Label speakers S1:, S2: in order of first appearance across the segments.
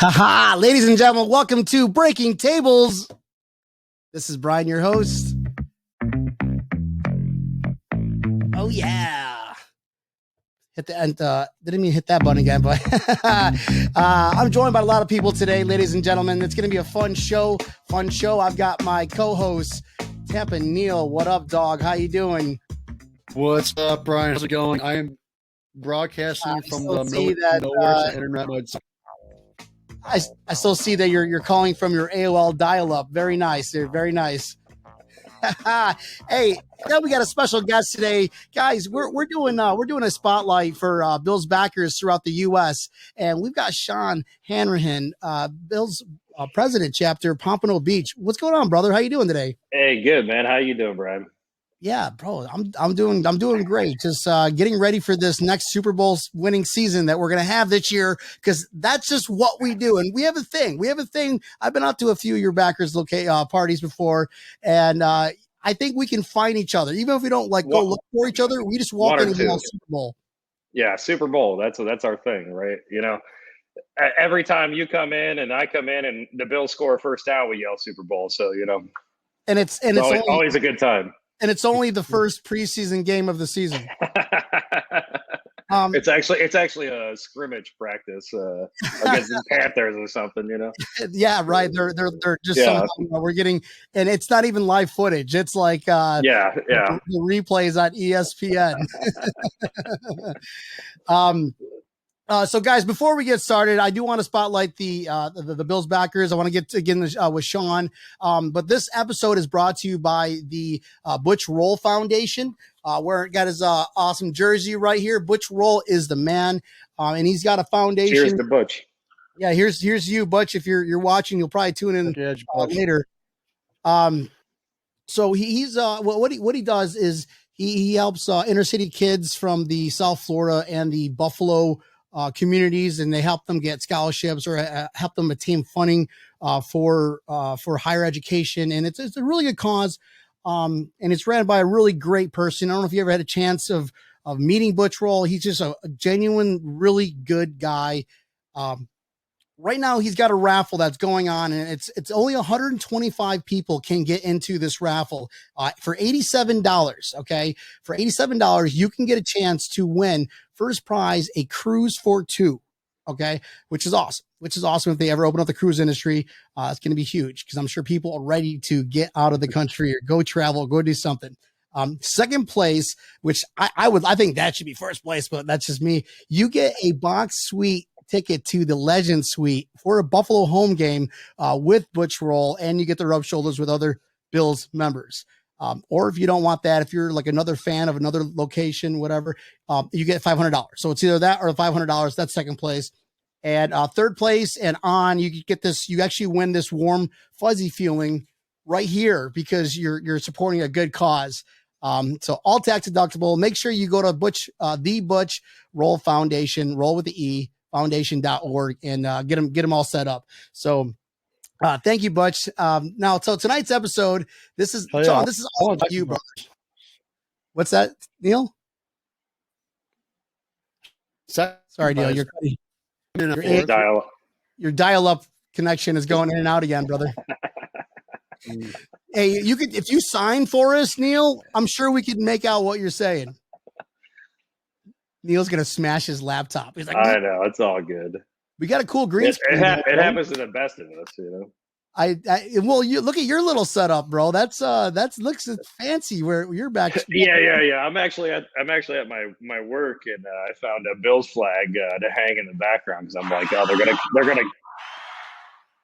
S1: Haha, ladies and gentlemen, welcome to Breaking Tables. This is Brian, your host. Oh yeah. Hit the end. Didn't mean hit that button again, but I'm joined by a lot of people today, ladies and gentlemen. It's going to be a fun show. I've got my co-host, Tampa Neil. What up, dog? How you doing?
S2: What's up, Brian? How's it going? I am broadcasting from the nowhere to internet mode.
S1: I still see that you're calling from your AOL dial-up. Very nice. Very nice. Hey, now we got a special guest today, guys. We're doing a spotlight for Bills backers throughout the U.S. and we've got Sean Hanrahan, Bills president, chapter Pompano Beach. What's going on, brother? How you doing today?
S3: Hey, good man. How you doing, Brian?
S1: Yeah, bro, I'm doing great. Just getting ready for this next Super Bowl winning season that we're gonna have this year, because that's just what we do. And we have a thing. I've been out to a few of your backers parties before, and I think we can find each other, even if we don't go look for each other. We just walk in and yell Super Bowl.
S3: Yeah, Super Bowl. That's our thing, right? You know, every time you come in and I come in and the Bills score a first down, we yell Super Bowl. So you know,
S1: and it's
S3: always a good time.
S1: And it's only the first preseason game of the season.
S3: It's actually a scrimmage practice against the Panthers or something, you know.
S1: Yeah, right. They're just somehow, we're getting, and it's not even live footage. It's like the replays on ESPN. So, guys, before we get started, I do want to spotlight the Bills backers. I want to get again with Sean. But this episode is brought to you by the Butch Roll Foundation, where it got his awesome jersey right here. Butch Roll is the man, and he's got a foundation.
S3: Cheers to Butch.
S1: Yeah, here's you, Butch. If you're watching, you'll probably tune in later. So he's what he does is he helps inner city kids from the South Florida and the Buffalo communities, and they help them get scholarships or help them attain funding for higher education. And it's a really good cause. And it's ran by a really great person. I don't know if you ever had a chance of meeting Butch Roll. He's just a genuine, really good guy. Right now he's got a raffle that's going on, and it's only 125 people can get into this raffle for $87. Okay. For $87, you can get a chance to win first prize, a cruise for two. Okay. Which is awesome. If they ever open up the cruise industry, it's going to be huge, because I'm sure people are ready to get out of the country or go travel, go do something. Second place, which I think that should be first place, but that's just me. You get a box suite ticket to the Legend Suite for a Buffalo home game with Butch Roll, and you get to rub shoulders with other Bills members. Or if you don't want that, if you're like another fan of another location, whatever, you get $500. So it's either that or $500. That's second place. And third place and on, you get this. You actually win this warm, fuzzy feeling right here, because you're supporting a good cause. So all tax deductible. Make sure you go to the Butch Roll Foundation, roll with the E, foundation.org, and get them all set up. So thank you, Butch. Now, so tonight's episode, this is Sean, this is all about you, brother. What's that, Neil? Sorry, Neil, your dial-up connection is going in and out again, brother. Hey, if you sign for us, Neil, I'm sure we could make out what you're saying. Neil's gonna smash his laptop. He's like,
S3: I know, it's all good.
S1: We got a cool green screen.
S3: It happens to the best of us, you know.
S1: Well, you look at your little setup, bro. That's looks fancy where you're back.
S3: Yeah. I'm actually at my work, and I found a Bills flag to hang in the background, because I'm like, oh,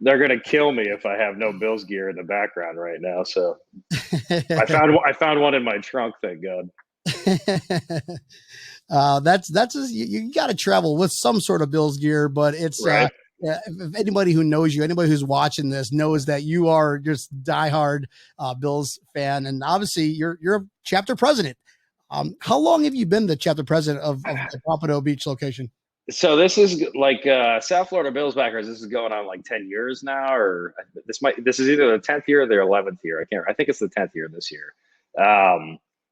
S3: they're gonna kill me if I have no Bills gear in the background right now. So I found one in my trunk, thank God.
S1: That's just, you got to travel with some sort of Bills gear, but it's
S3: right.
S1: If anybody who knows you, anybody who's watching this knows that you are just diehard Bills fan, and obviously you're a chapter president. How long have you been the chapter president of the Pompano Beach location?
S3: So this is like South Florida Bills backers. This is going on like 10 years now, or this is either the 10th year or the 11th year. I think it's the 10th year this year.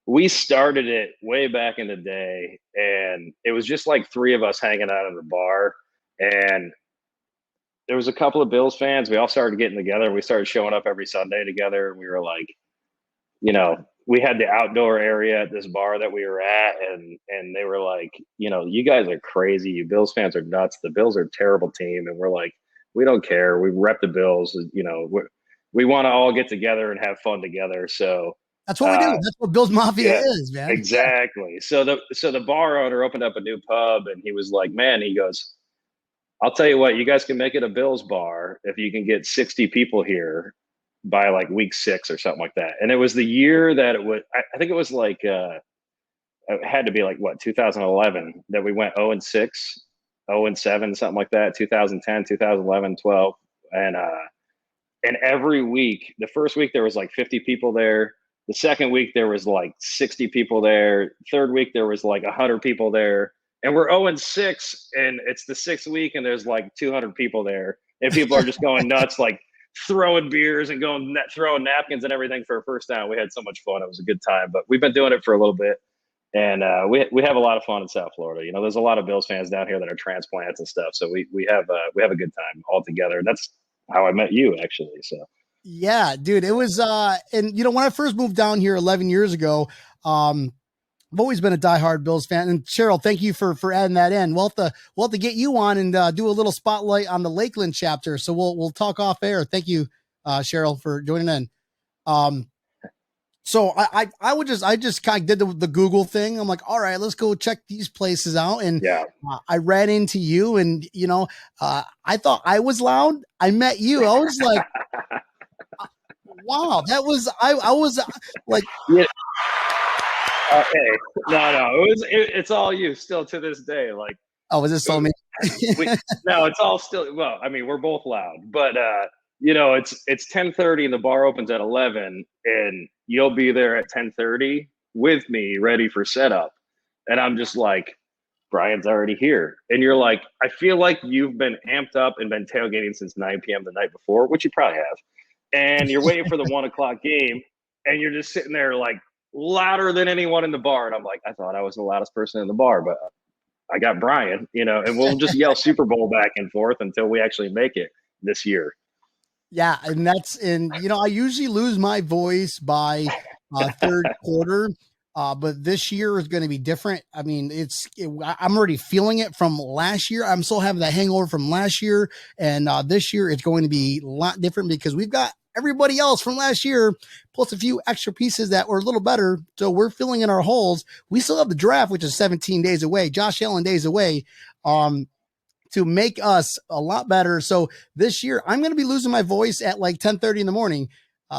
S3: We started it way back in the day, and it was just like three of us hanging out at a bar, and there was a couple of Bills fans. We all started getting together. We started showing up every Sunday together. And we were like, we had the outdoor area at this bar that we were at, and they were like, you guys are crazy. You Bills fans are nuts. The Bills are a terrible team. And we're like, we don't care. We rep the Bills. We want to all get together and have fun together. So
S1: that's what we do. That's what Bills Mafia is, man.
S3: Exactly. Yeah. So the bar owner opened up a new pub, and he was like, man, he goes, I'll tell you what, you guys can make it a Bills bar if you can get 60 people here by like week 6 or something like that. And it was the year that I think it was like, it had to be like 2011 that we went 0-6, 0-7, something like that. 2010, 2011, 12. And every week, the first week there was like 50 people there. The second week there was like 60 people there. Third week there was like 100 people there. And we're 0-6, and it's the 6th week, and there's like 200 people there, and people are just going nuts, like throwing beers and throwing napkins and everything for a first down. We had so much fun. It was a good time, but we've been doing it for a little bit, and we have a lot of fun in South Florida. There's a lot of Bills fans down here that are transplants and stuff, so we have a good time all together. That's how I met you, actually. So
S1: yeah, dude, it was and when I first moved down here 11 years ago, I've always been a diehard Bills fan. And Cheryl, thank you for adding that in. We'll have to get you on and do a little spotlight on the Lakeland chapter. So we'll talk off air. Thank you, Cheryl, for joining in. So I just kind of did the Google thing. I'm like, all right, let's go check these places out. And I ran into you, and I thought I was loud. I met you. I was like, wow, that was I was like.
S3: Yeah. Okay. No. It's all you still to this day. Like,
S1: oh, was this so me?
S3: No, it's all still. Well, I mean, we're both loud, but it's 10:30 and the bar opens at 11, and you'll be there at 10:30 with me, ready for setup, and I'm just like, Brian's already here, and you're like, I feel like you've been amped up and been tailgating since 9 p.m. the night before, which you probably have, and you're waiting for the 1 o'clock game, and you're just sitting there like, louder than anyone in the bar. And I'm like, I thought I was the loudest person in the bar, but I got Brian, and we'll just yell Super Bowl back and forth until we actually make it this year.
S1: Yeah. And I usually lose my voice by third quarter. But this year is going to be different. I mean, I'm already feeling it from last year. I'm still having that hangover from last year. And this year it's going to be a lot different because we've got everybody else from last year, plus a few extra pieces that were a little better. So we're filling in our holes. We still have the draft, which is 17 days away, Josh Allen days away, to make us a lot better. So this year I'm going to be losing my voice at like 10:30 in the morning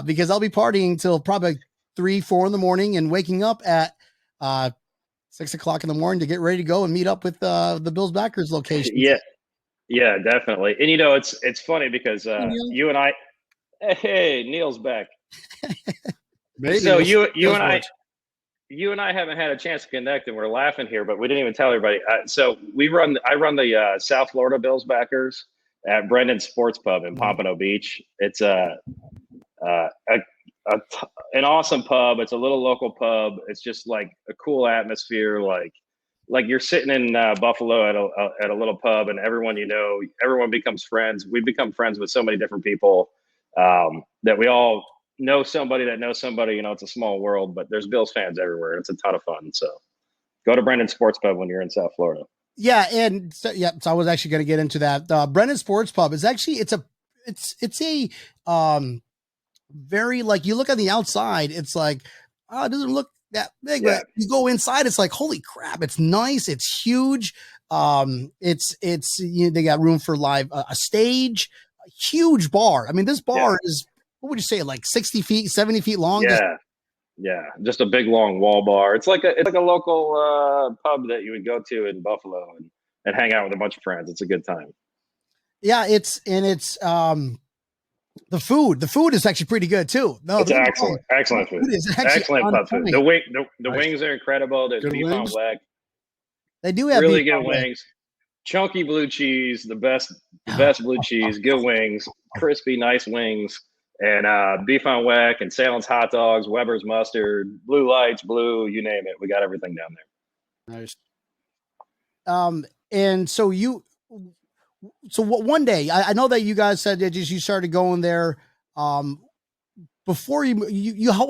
S1: because I'll be partying till probably 3-4 in the morning and waking up at 6 o'clock in the morning to get ready to go and meet up with the Bills backers location.
S3: Yeah, definitely. And it's funny because you and I. Hey, Neil's back. So you and I haven't had a chance to connect, and we're laughing here, but we didn't even tell everybody. So I run the South Florida Bills backers at Brendan's Sports Pub in Pompano Beach. It's an awesome pub. It's a little local pub. It's just like a cool atmosphere. Like you're sitting in Buffalo at a little pub, and everyone becomes friends. We've become friends with so many different people. That we all know somebody that knows somebody. It's a small world, but there's Bills fans everywhere. It's a ton of fun. So go to Brendan's Sports Pub when you're in South Florida.
S1: Yeah. And so I was actually going to get into that. Brendan's Sports Pub is actually, it's a very, like, you look on the outside, it's like, it doesn't look that big, but you go inside, it's like, holy crap. It's nice. It's huge. They got room for live, a stage, a huge bar. I mean, this bar is, what would you say, like 60 feet, 70 feet long?
S3: Yeah. Just a big long wall bar. It's like a local pub that you would go to in Buffalo and hang out with a bunch of friends. It's a good time.
S1: Yeah, it's the food. The food is actually pretty good too. No,
S3: it's excellent food. Excellent pub food. The wings are incredible. There's beef on whack.
S1: They do have
S3: really good wings. Chunky blue cheese, the best blue cheese, good wings, crispy, nice wings, and beef on whack and Salem's hot dogs, Weber's mustard, Blue Lights, Blue, you name it. We got everything down there.
S1: Nice. And so So one day, I know that you guys said that you started going there. Before you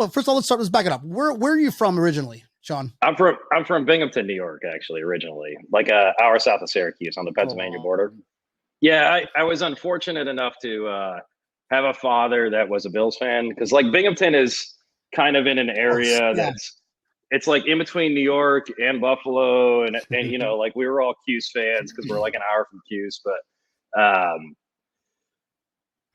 S1: first of all, let's back it up. Where are you from originally, Sean?
S3: I'm from Binghamton, New York, actually, originally, like an hour south of Syracuse on the Pennsylvania border. Yeah, I was unfortunate enough to have a father that was a Bills fan, because like Binghamton is kind of in an area it's like in between New York and Buffalo, and you know, like we were all Cuse fans because we're like an hour from Cuse, but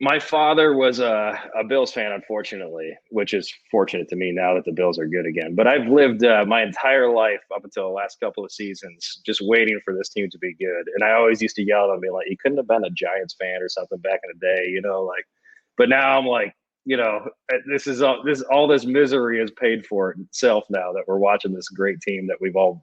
S3: my father was a Bills fan, unfortunately, which is fortunate to me now that the Bills are good again. But I've lived my entire life up until the last couple of seasons just waiting for this team to be good. And I always used to yell at them, be like, you couldn't have been a Giants fan or something back in the day, you know, like. But now I'm like, you know, all this misery is paid for itself now that we're watching this great team that we've all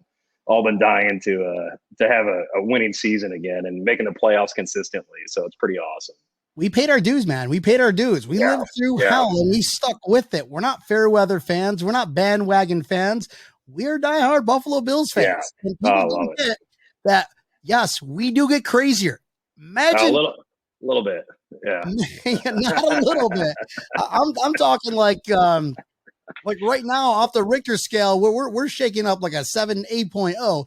S3: been dying to have a winning season again and making the playoffs consistently. So it's pretty awesome.
S1: We paid our dues, man. We paid our dues. We lived through hell and we stuck with it. We're not fair weather fans. We're not bandwagon fans. We're diehard Buffalo Bills fans.
S3: Yeah.
S1: And people don't get that. Yes, we do get crazier. Imagine
S3: a little bit. Yeah.
S1: Not a little bit. I'm talking like right now off the Richter scale, we're shaking up like a 8.0.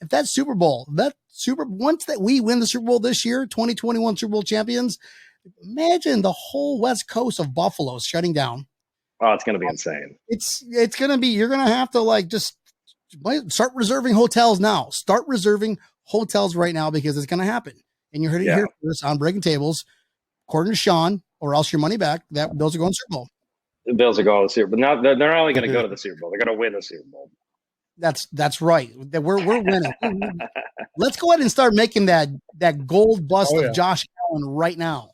S1: If that Super Bowl, once that we win the Super Bowl this year, 2021 Super Bowl champions, imagine the whole West Coast of Buffalo shutting down.
S3: Oh, it's going to be insane.
S1: It's going to be, you're going to have to like just start reserving hotels now. Start reserving hotels right now because it's going to happen. And you heard it here first on Breaking Tables, according to Sean, or else your money back. That Bills are going to Super Bowl.
S3: The Bills are going to the Super Bowl. Now they're not only going to go to the Super Bowl, they're going to win the Super Bowl.
S1: That's right. That we're winning. Let's go ahead and start making that gold bust of Josh Allen right now.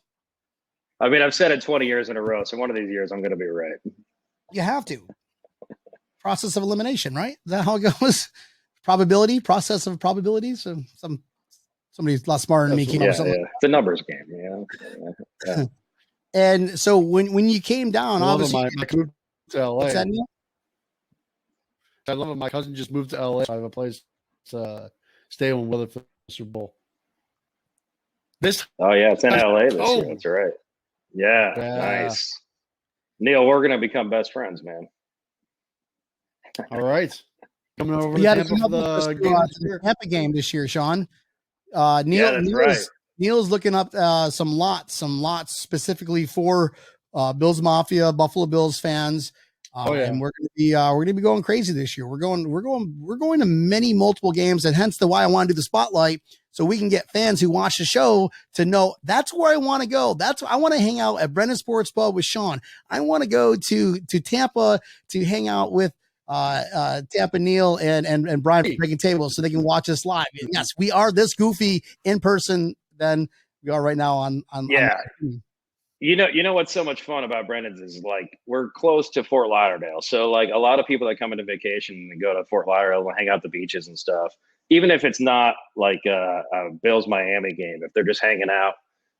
S3: I mean, I've said it 20 years in a row, so one of these years I'm going to be right.
S1: You have to. Process of elimination, right? Is that how it goes? Process of probabilities. So somebody's a lot smarter than me came up with something.
S3: Yeah. It's a numbers game, you know. Yeah.
S1: And so when you came down, obviously,
S2: my moved to LA.
S1: What's that, Neil?
S2: I love it. My cousin just moved to LA. So I have a place to stay on with it for the Super Bowl.
S3: It's in LA this year. That's right. Yeah, nice. Neil, we're gonna become best friends, man.
S2: All right. Coming over to Tampa for the
S1: Tampa game this year, Sean. Neil's looking up some lots specifically for Bills Mafia, Buffalo Bills fans. And we're gonna be going crazy this year. We're going to many multiple games, and hence why I want to do the spotlight, so we can get fans who watch the show to know that's where I want to go. I want to hang out at Brennan Sports Pub with Sean. I want to go to Tampa to hang out with Tampa Neil and Brian from Breaking Tables, so they can watch us live. And yes, we are this goofy in person than we are right now on.
S3: You know what's so much fun about Brennan's is like we're close to Fort Lauderdale. So like a lot of people that come into vacation and go to Fort Lauderdale and hang out the beaches and stuff, even if it's not like a Bills Miami game, if they're just hanging out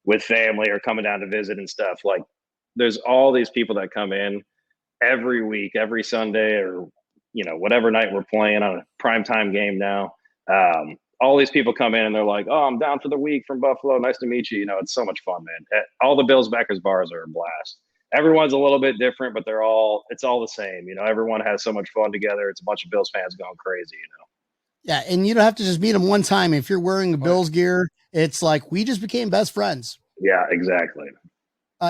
S3: with family or coming down to visit and stuff, like there's all these people that come in every week, every Sunday, or, you know, whatever night we're playing on a primetime game now. All these people come in and they're like, oh, I'm down for the week from Buffalo. Nice to meet you. You know, it's so much fun, man. All the Bills backers bars are a blast. Everyone's a little bit different, but it's all the same. You know, everyone has so much fun together. It's a bunch of Bills fans going crazy, you know?
S1: Yeah. And you don't have to just meet them one time. If you're wearing a Bills gear, it's like, we just became best friends.
S3: Yeah, exactly.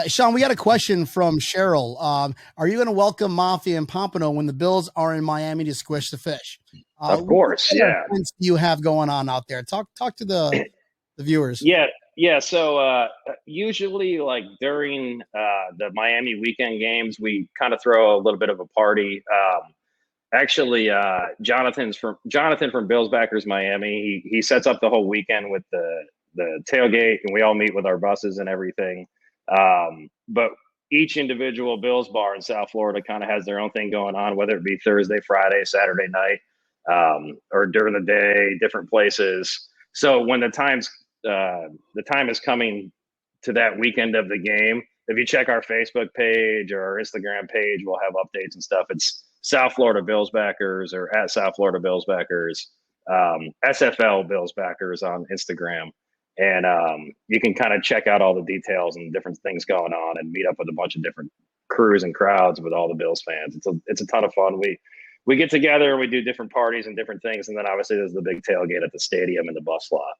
S1: Sean, we got a question from Cheryl. Are you going to welcome Mafia and Pompano when the Bills are in Miami to squish the fish?
S3: Of course, yeah.
S1: What you have going on out there? Talk to the viewers.
S3: Yeah. So usually, like during the Miami weekend games, we kind of throw a little bit of a party. Actually, Jonathan from Bills Backers Miami, he sets up the whole weekend with the tailgate, and we all meet with our buses and everything. But each individual Bills bar in South Florida kind of has their own thing going on, whether it be Thursday, Friday, Saturday night, or during the day, different places. So when the time is coming to that weekend of the game, if you check our Facebook page or our Instagram page, we'll have updates and stuff. It's South Florida Bills Backers or at South Florida Bills Backers, SFL Bills Backers on Instagram. and you can kind of check out all the details and different things going on, and meet up with a bunch of different crews and crowds with all the Bills fans. It's a ton of fun. We get together and we do different parties and different things, and then obviously there's the big tailgate at the stadium and the bus lot.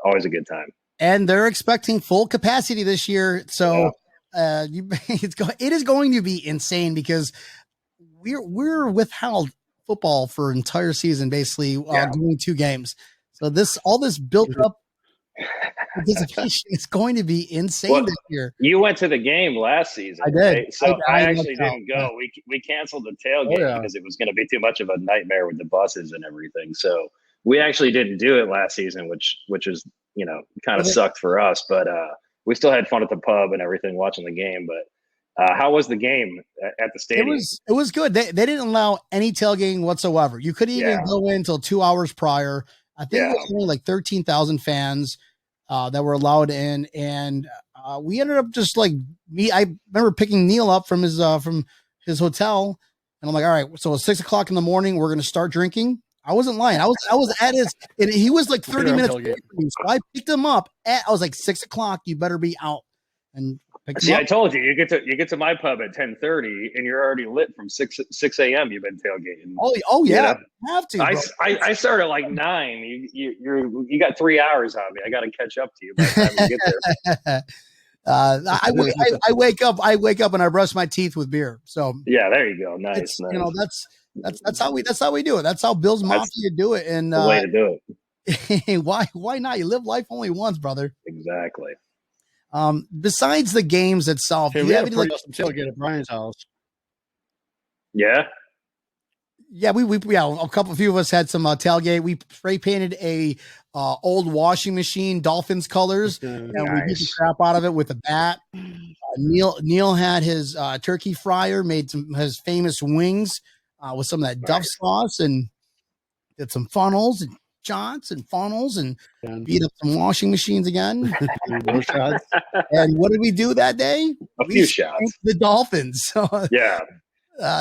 S3: Always a good time.
S1: And they're expecting full capacity this year, so it is going to be insane because we're withheld football for an entire season, basically doing 2 games. So all this built up participation is going to be insane this year.
S3: You went to the game last season.
S1: I did.
S3: Right? So I actually didn't go. We canceled the tailgate because it was going to be too much of a nightmare with the buses and everything. So we actually didn't do it last season, which is kind of sucked for us. But we still had fun at the pub and everything watching the game. But how was the game at the stadium?
S1: It was good. They didn't allow any tailgating whatsoever. You couldn't even go in until 2 hours prior. I think it was only like 13,000 fans that were allowed in, and we ended up just like I remember picking Neil up from his hotel, and I'm like, all right, so it's 6 o'clock in the morning. We're going to start drinking. I wasn't lying. I was at his, and he was like 30 minutes away from me. So I picked him up I was like 6 o'clock. You better be out. And
S3: see, I told you, you get to my pub at 10:30, and you're already lit from 6 a.m. You've been tailgating.
S1: Oh yeah, you have to.
S3: I started at like 9. You got 3 hours on me. I got to catch up to you by the time you get there.
S1: I wake up and I brush my teeth with beer. So
S3: yeah, there you go. Nice.
S1: That's how we do it. That's how Bills Mafia do it. And
S3: the way to do
S1: it. Why not? You live life only once, brother.
S3: Exactly.
S1: Besides the games itself,
S2: we had a pretty awesome tailgate at Brian's house.
S3: Yeah.
S1: Yeah, a few of us had some tailgate. We spray painted a old washing machine, Dolphins colors, and we beat the crap out of it with a bat. Neil had his turkey fryer, made his famous wings with some of that Duff sauce, and did some funnels and shots and funnels, and beat up some washing machines again. And what did we do that day?
S3: A few shots.
S1: The Dolphins. So,
S3: yeah.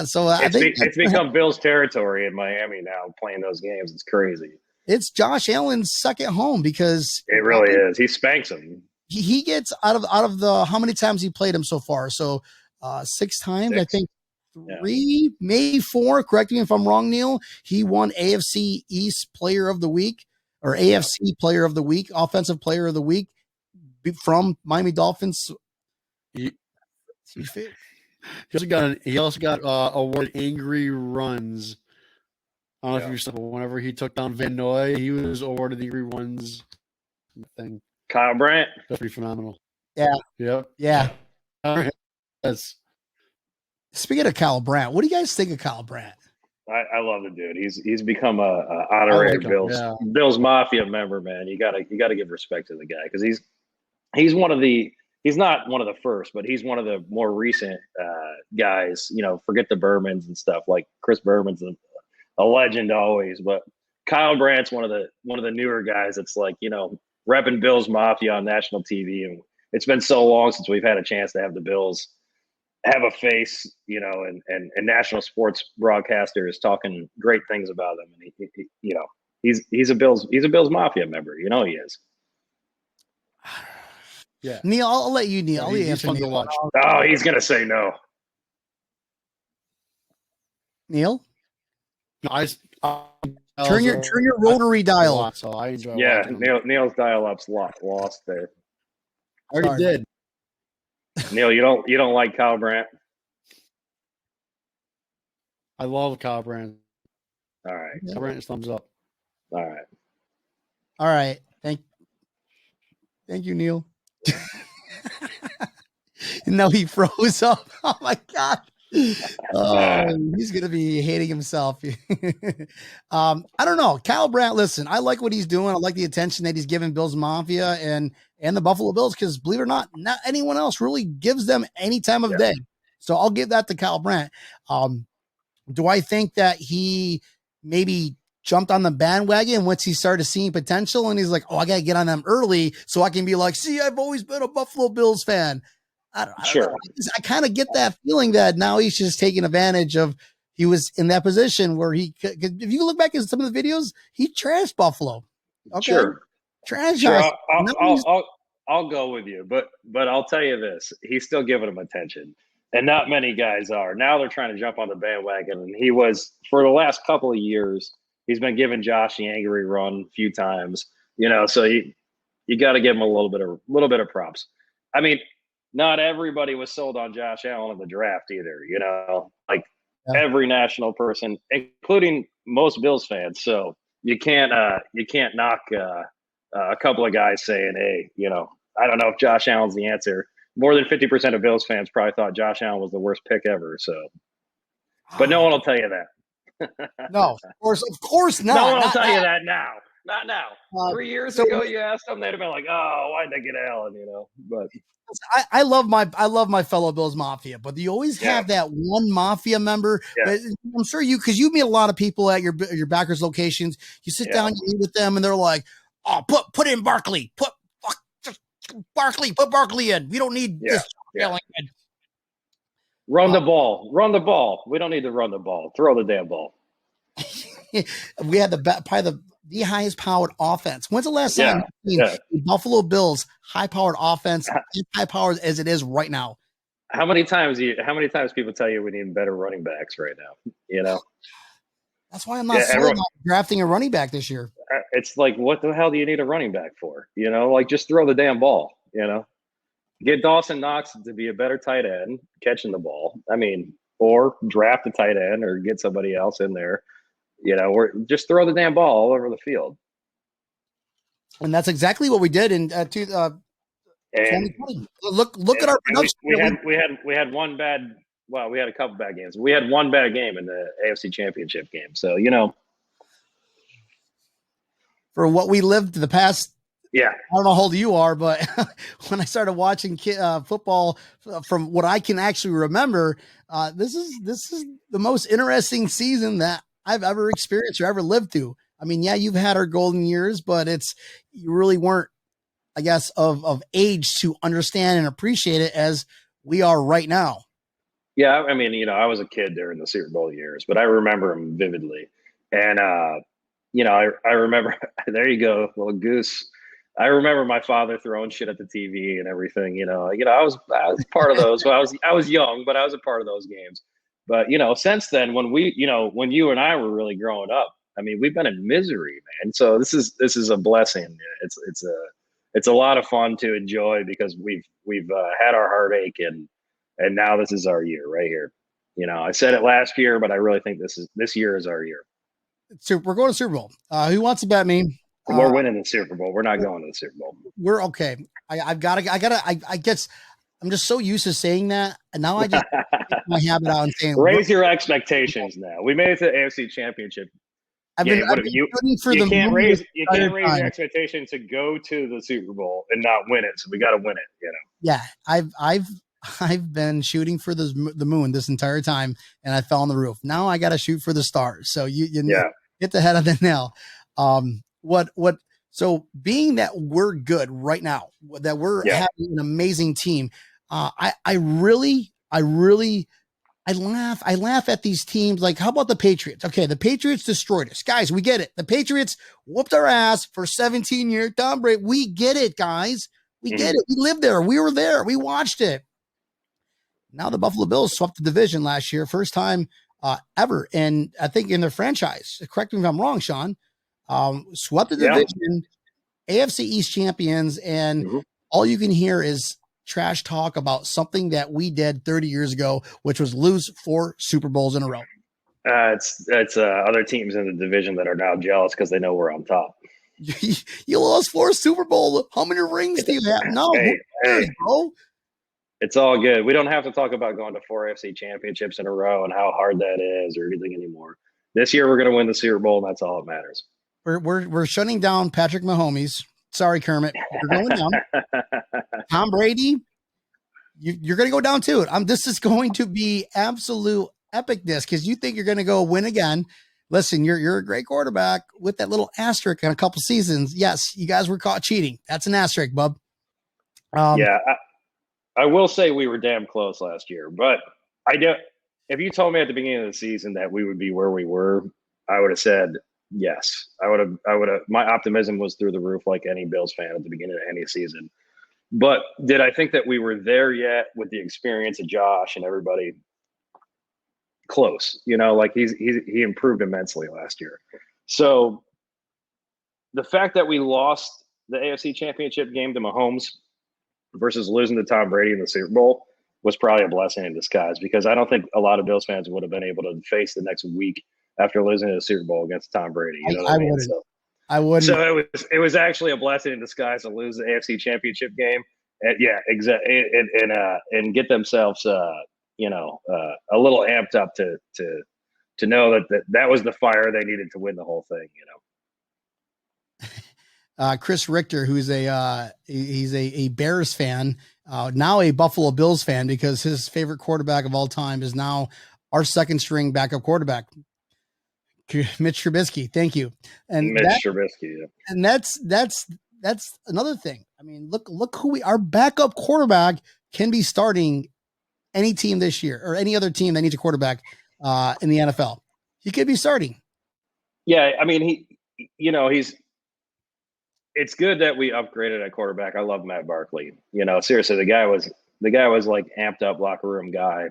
S1: So I think
S3: it's become Bills territory in Miami now, playing those games. It's crazy.
S1: It's Josh Allen's second home because
S3: it really is. He spanks them.
S1: He gets out of the how many times he played him so far? So 6 times, 6. I think 3, maybe 4. Correct me if I'm wrong, Neil. He won AFC East Player of the Week or AFC Player of the Week, Offensive Player of the Week from Miami Dolphins.
S2: He also got awarded Angry Runs. I don't know if you saw, whenever he took down Van Noy, he was awarded the Angry Runs thing.
S3: Kyle Brandt.
S2: That's pretty phenomenal.
S1: Yeah.
S2: Yep.
S1: Yeah.
S2: Yes.
S1: Speaking of Kyle Brandt, what do you guys think of Kyle Brandt?
S3: I love the dude. He's become a honorary Bills Mafia member, man. You gotta give respect to the guy because he's one of the. He's not one of the first, but he's one of the more recent guys. Forget the Bermans and stuff. Like Chris Berman's a legend always, but Kyle Brandt's one of the newer guys. That's like repping Bills Mafia on national TV, and it's been so long since we've had a chance to have the Bills have a face, and national sports broadcasters talking great things about them. And he's a Bills Mafia member. He is.
S1: Yeah, Neil, I'll let you, Neil.
S2: He's fun to watch.
S3: Oh, he's gonna say no.
S1: Neil,
S2: no,
S1: turn your rotary dial.
S2: So I enjoy.
S3: Yeah, Neil's dial-up's lost there.
S2: I already did.
S3: Neil, you don't like Kyle Brandt?
S2: I love Kyle Brandt.
S3: All right,
S2: Kyle Brandt is thumbs up.
S3: All
S1: right. Thank you, Neil. No, he froze up. Oh my god. He's gonna be hating himself. I don't know. Kyle Brandt, listen, I like what he's doing. I like the attention that he's giving Bills Mafia and the Buffalo Bills, because believe it or not anyone else really gives them any time of day. So I'll give that to Kyle Brandt. Do I think that he maybe jumped on the bandwagon once he started seeing potential and he's like, oh, I got to get on them early so I can be like, see, I've always been a Buffalo Bills fan. I kind of get that feeling that now he's just taking advantage of, he was in that position where if you look back at some of the videos, he trashed Buffalo. Okay.
S3: Sure.
S1: franchise.
S3: Sure, I'll go with you, but I'll tell you this: he's still giving him attention, and not many guys are. Now they're trying to jump on the bandwagon, and he was for the last couple of years. He's been giving Josh the angry run a few times, so you got to give him a little bit of props. I mean, not everybody was sold on Josh Allen in the draft either. Like every national person, including most Bills fans. So you can't knock a couple of guys saying, "Hey, I don't know if Josh Allen's the answer." More than 50% of Bills fans probably thought Josh Allen was the worst pick ever. So, but no one will tell you that.
S1: No, of course not.
S3: No one will
S1: not
S3: tell
S1: now.
S3: you that now. Not now. 3 years ago, you asked them, they'd have been like, "Oh, why'd they get Allen?" But
S1: I love my fellow Bills Mafia, but you always have that one Mafia member.
S3: Yeah.
S1: I'm sure because you meet a lot of people at your backers locations. You sit down, you meet with them, and they're like, "Oh, put in Barkley, put Barkley in. We don't need this."
S3: Yeah. Run the ball. We don't need to run the ball. Throw the damn ball.
S1: We had probably the highest powered offense. When's the last time you've seen the Buffalo Bills high powered offense, high powered as it is right now?
S3: How many times people tell you we need better running backs right now?
S1: That's why I'm not sold on drafting a running back this year.
S3: It's like, what the hell do you need a running back for? Like just throw the damn ball. Get Dawson Knox to be a better tight end catching the ball. I mean, or draft a tight end or get somebody else in there. Or just throw the damn ball all over the field.
S1: And that's exactly what we did in 2020. Look at our production.
S3: We had one bad. Well, we had a couple bad games. We had one bad game in the AFC Championship game. So
S1: for what we lived the past.
S3: Yeah,
S1: I don't know how old you are, but when I started watching football from what I can actually remember, this is the most interesting season that I've ever experienced or ever lived through. I mean, yeah, you've had our golden years, but you really weren't, I guess, of age to understand and appreciate it as we are right now.
S3: Yeah, I mean, I was a kid during the Super Bowl years, but I remember them vividly. And, I remember, there you go, little goose. I remember my father throwing shit at the TV and everything. I was part of those. Well, I was young, but I was a part of those games. But since then, when when you and I were really growing up, I mean, we've been in misery, man. So this is a blessing. It's a lot of fun to enjoy because we've had our heartache and now this is our year right here. I said it last year, but I really think this year is our year.
S1: So we're going to Super Bowl. Who wants to bet me?
S3: We're winning the Super Bowl. We're not going to the Super Bowl.
S1: We're okay. I guess I'm just so used to saying that. And now I just get my habit out and saying,
S3: raise your expectations now. We made it to the AFC Championship. You can't raise your expectation to go to the Super Bowl and not win it. So we got to win it,
S1: Yeah. I've been shooting for the moon this entire time and I fell on the roof. Now I got to shoot for the stars. So you hit the head of the nail. So being that we're good right now, that we're having an amazing team, I laugh at these teams. Like, how about the Patriots? Okay, the Patriots destroyed us. Guys, we get it. The Patriots whooped our ass for 17 years. Tom Brady, we get it, guys. We get it. We lived there. We were there. We watched it. Now the Buffalo Bills swept the division last year. First time ever. And I think in their franchise, correct me if I'm wrong, Sean, swept the division, AFC East champions, and all you can hear is trash talk about something that we did 30 years ago, which was lose 4 Super Bowls in a row.
S3: It's other teams in the division that are now jealous because they know we're on top.
S1: You lost 4 Super Bowls. How many rings do you have? No,
S3: hey,
S1: bro.
S3: It's all good. We don't have to talk about going to 4 AFC championships in a row and how hard that is or anything anymore. This year we're going to win the Super Bowl, and that's all that matters.
S1: We're shutting down Patrick Mahomes. Sorry, Kermit. You're going down. Tom Brady, you're going to go down too. This is going to be absolute epicness because you think you're going to go win again. Listen, you're a great quarterback with that little asterisk in a couple seasons. Yes, you guys were caught cheating. That's an asterisk, bub.
S3: I will say we were damn close last year, but if you told me at the beginning of the season that we would be where we were, I would have said, Yes, I would have. My optimism was through the roof, like any Bills fan at the beginning of any season. But did I think that we were there yet with the experience of Josh and everybody? Close, like he improved immensely last year. So the fact that we lost the AFC Championship game to Mahomes versus losing to Tom Brady in the Super Bowl was probably a blessing in disguise, because I don't think a lot of Bills fans would have been able to face the next week after losing to the Super Bowl against Tom Brady. You know what I mean?
S1: Wouldn't. I wouldn't.
S3: So it was actually a blessing in disguise to lose the AFC Championship game. And, yeah, exactly, and get themselves, a little amped up to know that was the fire they needed to win the whole thing.
S1: Chris Richter, who's he's a Bears fan, now a Buffalo Bills fan, because his favorite quarterback of all time is now our second string backup quarterback, Mitch Trubisky. Thank you. And
S3: Mitch Trubisky. Yeah.
S1: And that's another thing. I mean, look who our backup quarterback can be starting any team this year, or any other team that needs a quarterback in the NFL. He could be starting.
S3: Yeah. I mean, it's good that we upgraded at quarterback. I love Matt Barkley. Seriously, the guy was like amped up locker room guy.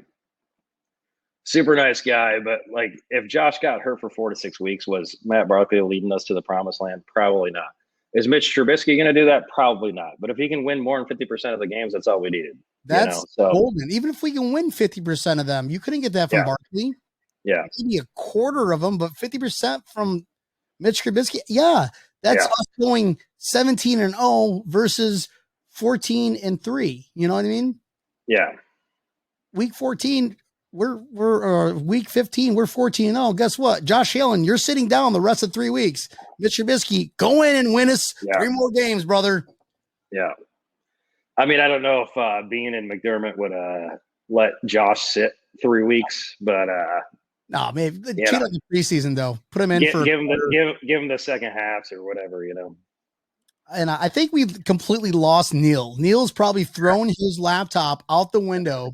S3: Super nice guy. But like, if Josh got hurt for 4 to 6 weeks, was Matt Barkley leading us to the promised land? Probably not. Is Mitch Trubisky going to do that? Probably not. But if he can win more than 50% of the games, that's all we needed.
S1: That's golden. Even if we can win 50% of them, you couldn't get that from Barkley.
S3: Yeah.
S1: Maybe a quarter of them, but 50% from Mitch Trubisky. Yeah. That's us going 17-0 versus 14-3. You know what I mean?
S3: Yeah.
S1: Week 14, we're week 15, we're 14-0. Guess what? Josh Allen, you're sitting down the rest of 3 weeks. Mitch Trubisky, go in and win us 3 more games, brother.
S3: Yeah. I mean, I don't know if Bean and McDermott would let Josh sit 3 weeks, but
S1: no, man, cheat on the preseason though. Put him in
S3: give him the second halves or whatever,
S1: And I think we've completely lost Neil. Neil's probably thrown his laptop out the window.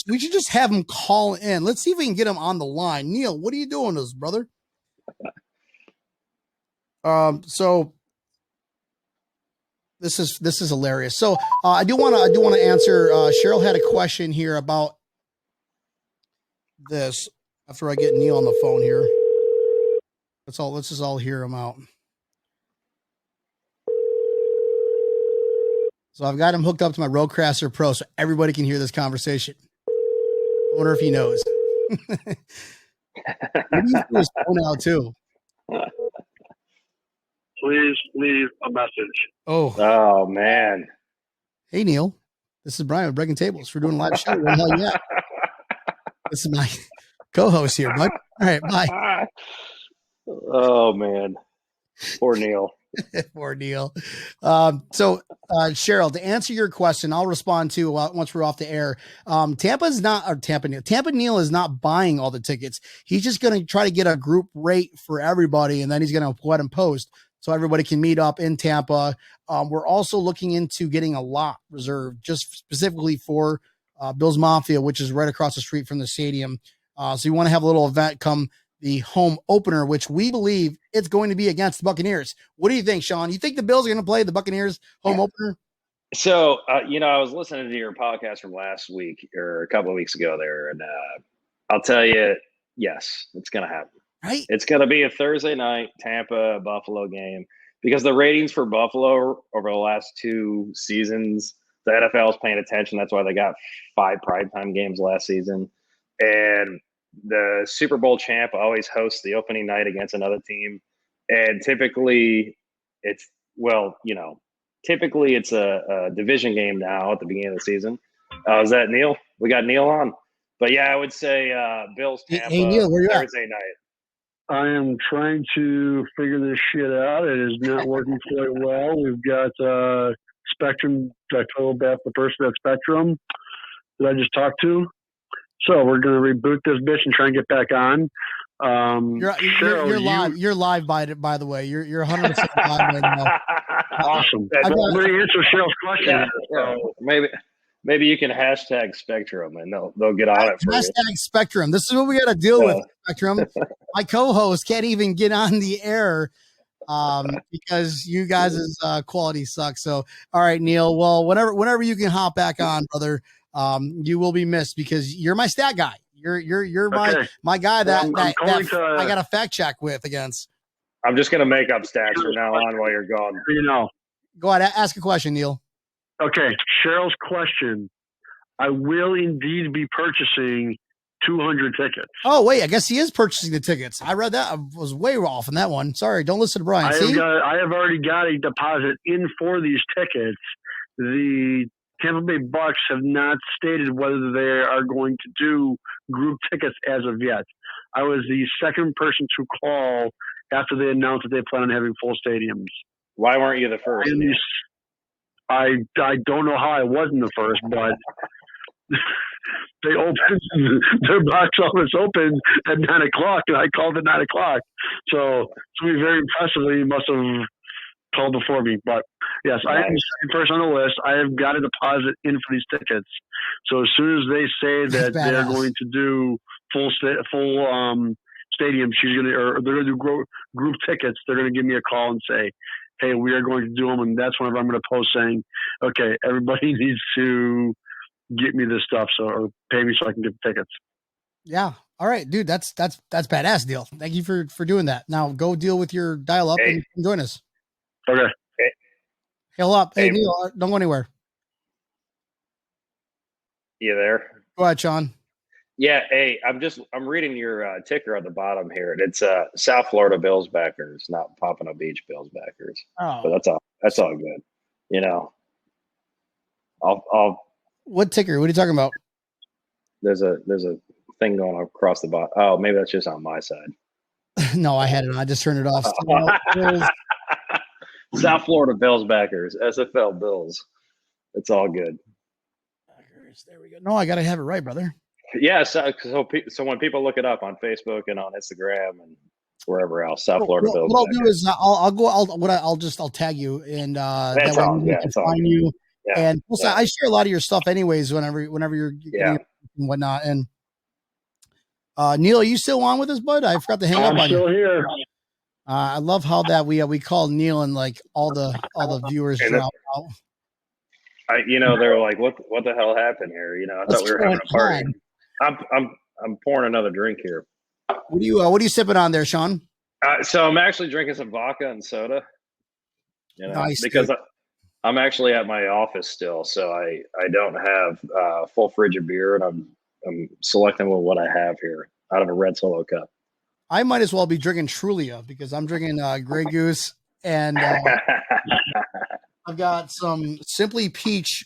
S1: We should just have him call in. Let's see if we can get him on the line. Neil, what are you doing to us, brother? So this is hilarious. So I do want to answer. Cheryl had a question here about this after I get Neil on the phone here. Let's just all hear him out. So I've got him hooked up to my Rodecaster Pro so everybody can hear this conversation. I wonder if he knows. Maybe he's his phone out too.
S4: Please leave a message.
S3: Oh man.
S1: Hey Neil, this is Brian with Breaking Tables. We're doing a live show. Where the hell you at? This is my co-host here, bud. All right, bye.
S3: Oh man, poor Neil.
S1: Poor Neil. So Cheryl, to answer your question, I'll respond to once we're off the air. Tampa Neil is not buying all the tickets. He's just going to try to get a group rate for everybody, and then he's going to go ahead and post so everybody can meet up in Tampa. We're also looking into getting a lot reserved just specifically for Bills Mafia, which is right across the street from the stadium. So you want to have a little event come the home opener, which we believe it's going to be against the Buccaneers. What do you think, Sean? You think the Bills are going to play the Buccaneers home opener?
S3: So, I was listening to your podcast from last week or a couple of weeks ago there, and I'll tell you, yes, it's going to happen.
S1: Right?
S3: It's going to be a Thursday night Tampa Buffalo game, because the ratings for Buffalo over the last 2 seasons, the NFL is paying attention. That's why they got 5 primetime games last season. And the Super Bowl champ always hosts the opening night against another team. And typically it's a division game now at the beginning of the season. Is that Neil? We got Neil on. But yeah, I would say Bills Tampa
S1: hey Neil, where you
S3: Thursday night.
S4: I am trying to figure this shit out. It is not working quite well. We've got Spectrum. I told that the person at Spectrum that I just talked to. So we're going to reboot this bitch and try and get back on.
S1: You're live. You're live by the way. You're 100% live right now.
S4: Awesome. I'm going to answer Cheryl's question.
S3: Yeah. Maybe you can hashtag Spectrum and they'll get on it for you.
S1: Hashtag Spectrum. This is what we got to deal with, Spectrum. My co-host can't even get on the air because you guys' quality sucks. So, all right, Neil. Well, whenever you can hop back on, brother, you will be missed because you're my stat guy. You're my guy that I got a fact check with against.
S3: I'm just gonna make up stats from now on while you're gone.
S1: Go ahead, ask a question, Neil.
S4: Okay, Cheryl's question. I will indeed be purchasing 200 tickets.
S1: Oh, wait, I guess he is purchasing the tickets. I read that. I was way off on that one. Sorry, don't listen to Brian.
S4: I have already got a deposit in for these tickets. The Tampa Bay Bucks have not stated whether they are going to do group tickets as of yet. I was the second person to call after they announced that they plan on having full stadiums.
S3: Why weren't you the first?
S4: I don't know how I wasn't the first, but they opened their box office opened at 9:00, and I called at 9:00. So to me, very impressively, he must have called before me. But yes, I am the second person on the list. I have got a deposit in for these tickets. So as soon as they say that they're going to do full stadium, they're going to do group tickets. They're going to give me a call and say, hey, we are going to do them. And that's whenever I'm going to post saying, okay, everybody needs to get me this stuff or pay me so I can get the tickets.
S1: Yeah. All right, dude. That's badass deal. Thank you for doing that. Now go deal with your dial up and join us.
S4: Okay.
S1: Hail up. Hey, Neil, don't go anywhere.
S3: You there?
S1: Go ahead, Sean.
S3: Yeah. Hey, I'm reading your ticker at the bottom here. It's South Florida Bills backers, not Pompano Beach Bills backers.
S1: Oh,
S3: but that's all good. You know, I'll.
S1: What ticker? What are you talking about?
S3: There's a thing going across the bottom. Oh, maybe that's just on my side.
S1: No, I had it on. I just turned it off.
S3: South Florida Bills backers, SFL Bills. It's all good.
S1: There we go. No, I got to have it right, brother.
S3: Yeah. So when people look it up on Facebook and on Instagram and wherever else, South Florida Bills.
S1: What I'll do is I'll tag you and
S3: that's
S1: that
S3: all.
S1: way
S3: Yeah,
S1: can find you.
S3: Yeah,
S1: and plus, I share a lot of your stuff anyways. Whenever you're and whatnot. And Neil, are you still on with us, bud? I forgot to hang up on you.
S4: I'm still here.
S1: I love how that we call Neil and like all the viewers drop out.
S3: They're like, what the hell happened here? I thought we were having a party. I'm pouring another drink here.
S1: What are you sipping on there, Sean?
S3: So I'm actually drinking some vodka and soda.
S1: Nice,
S3: because
S1: dude.
S3: I'm actually at my office still, so I don't have a full fridge of beer, and I'm selecting what I have here out of a red Solo cup.
S1: I might as well be drinking Trulia because I'm drinking Grey Goose and I've got some Simply Peach.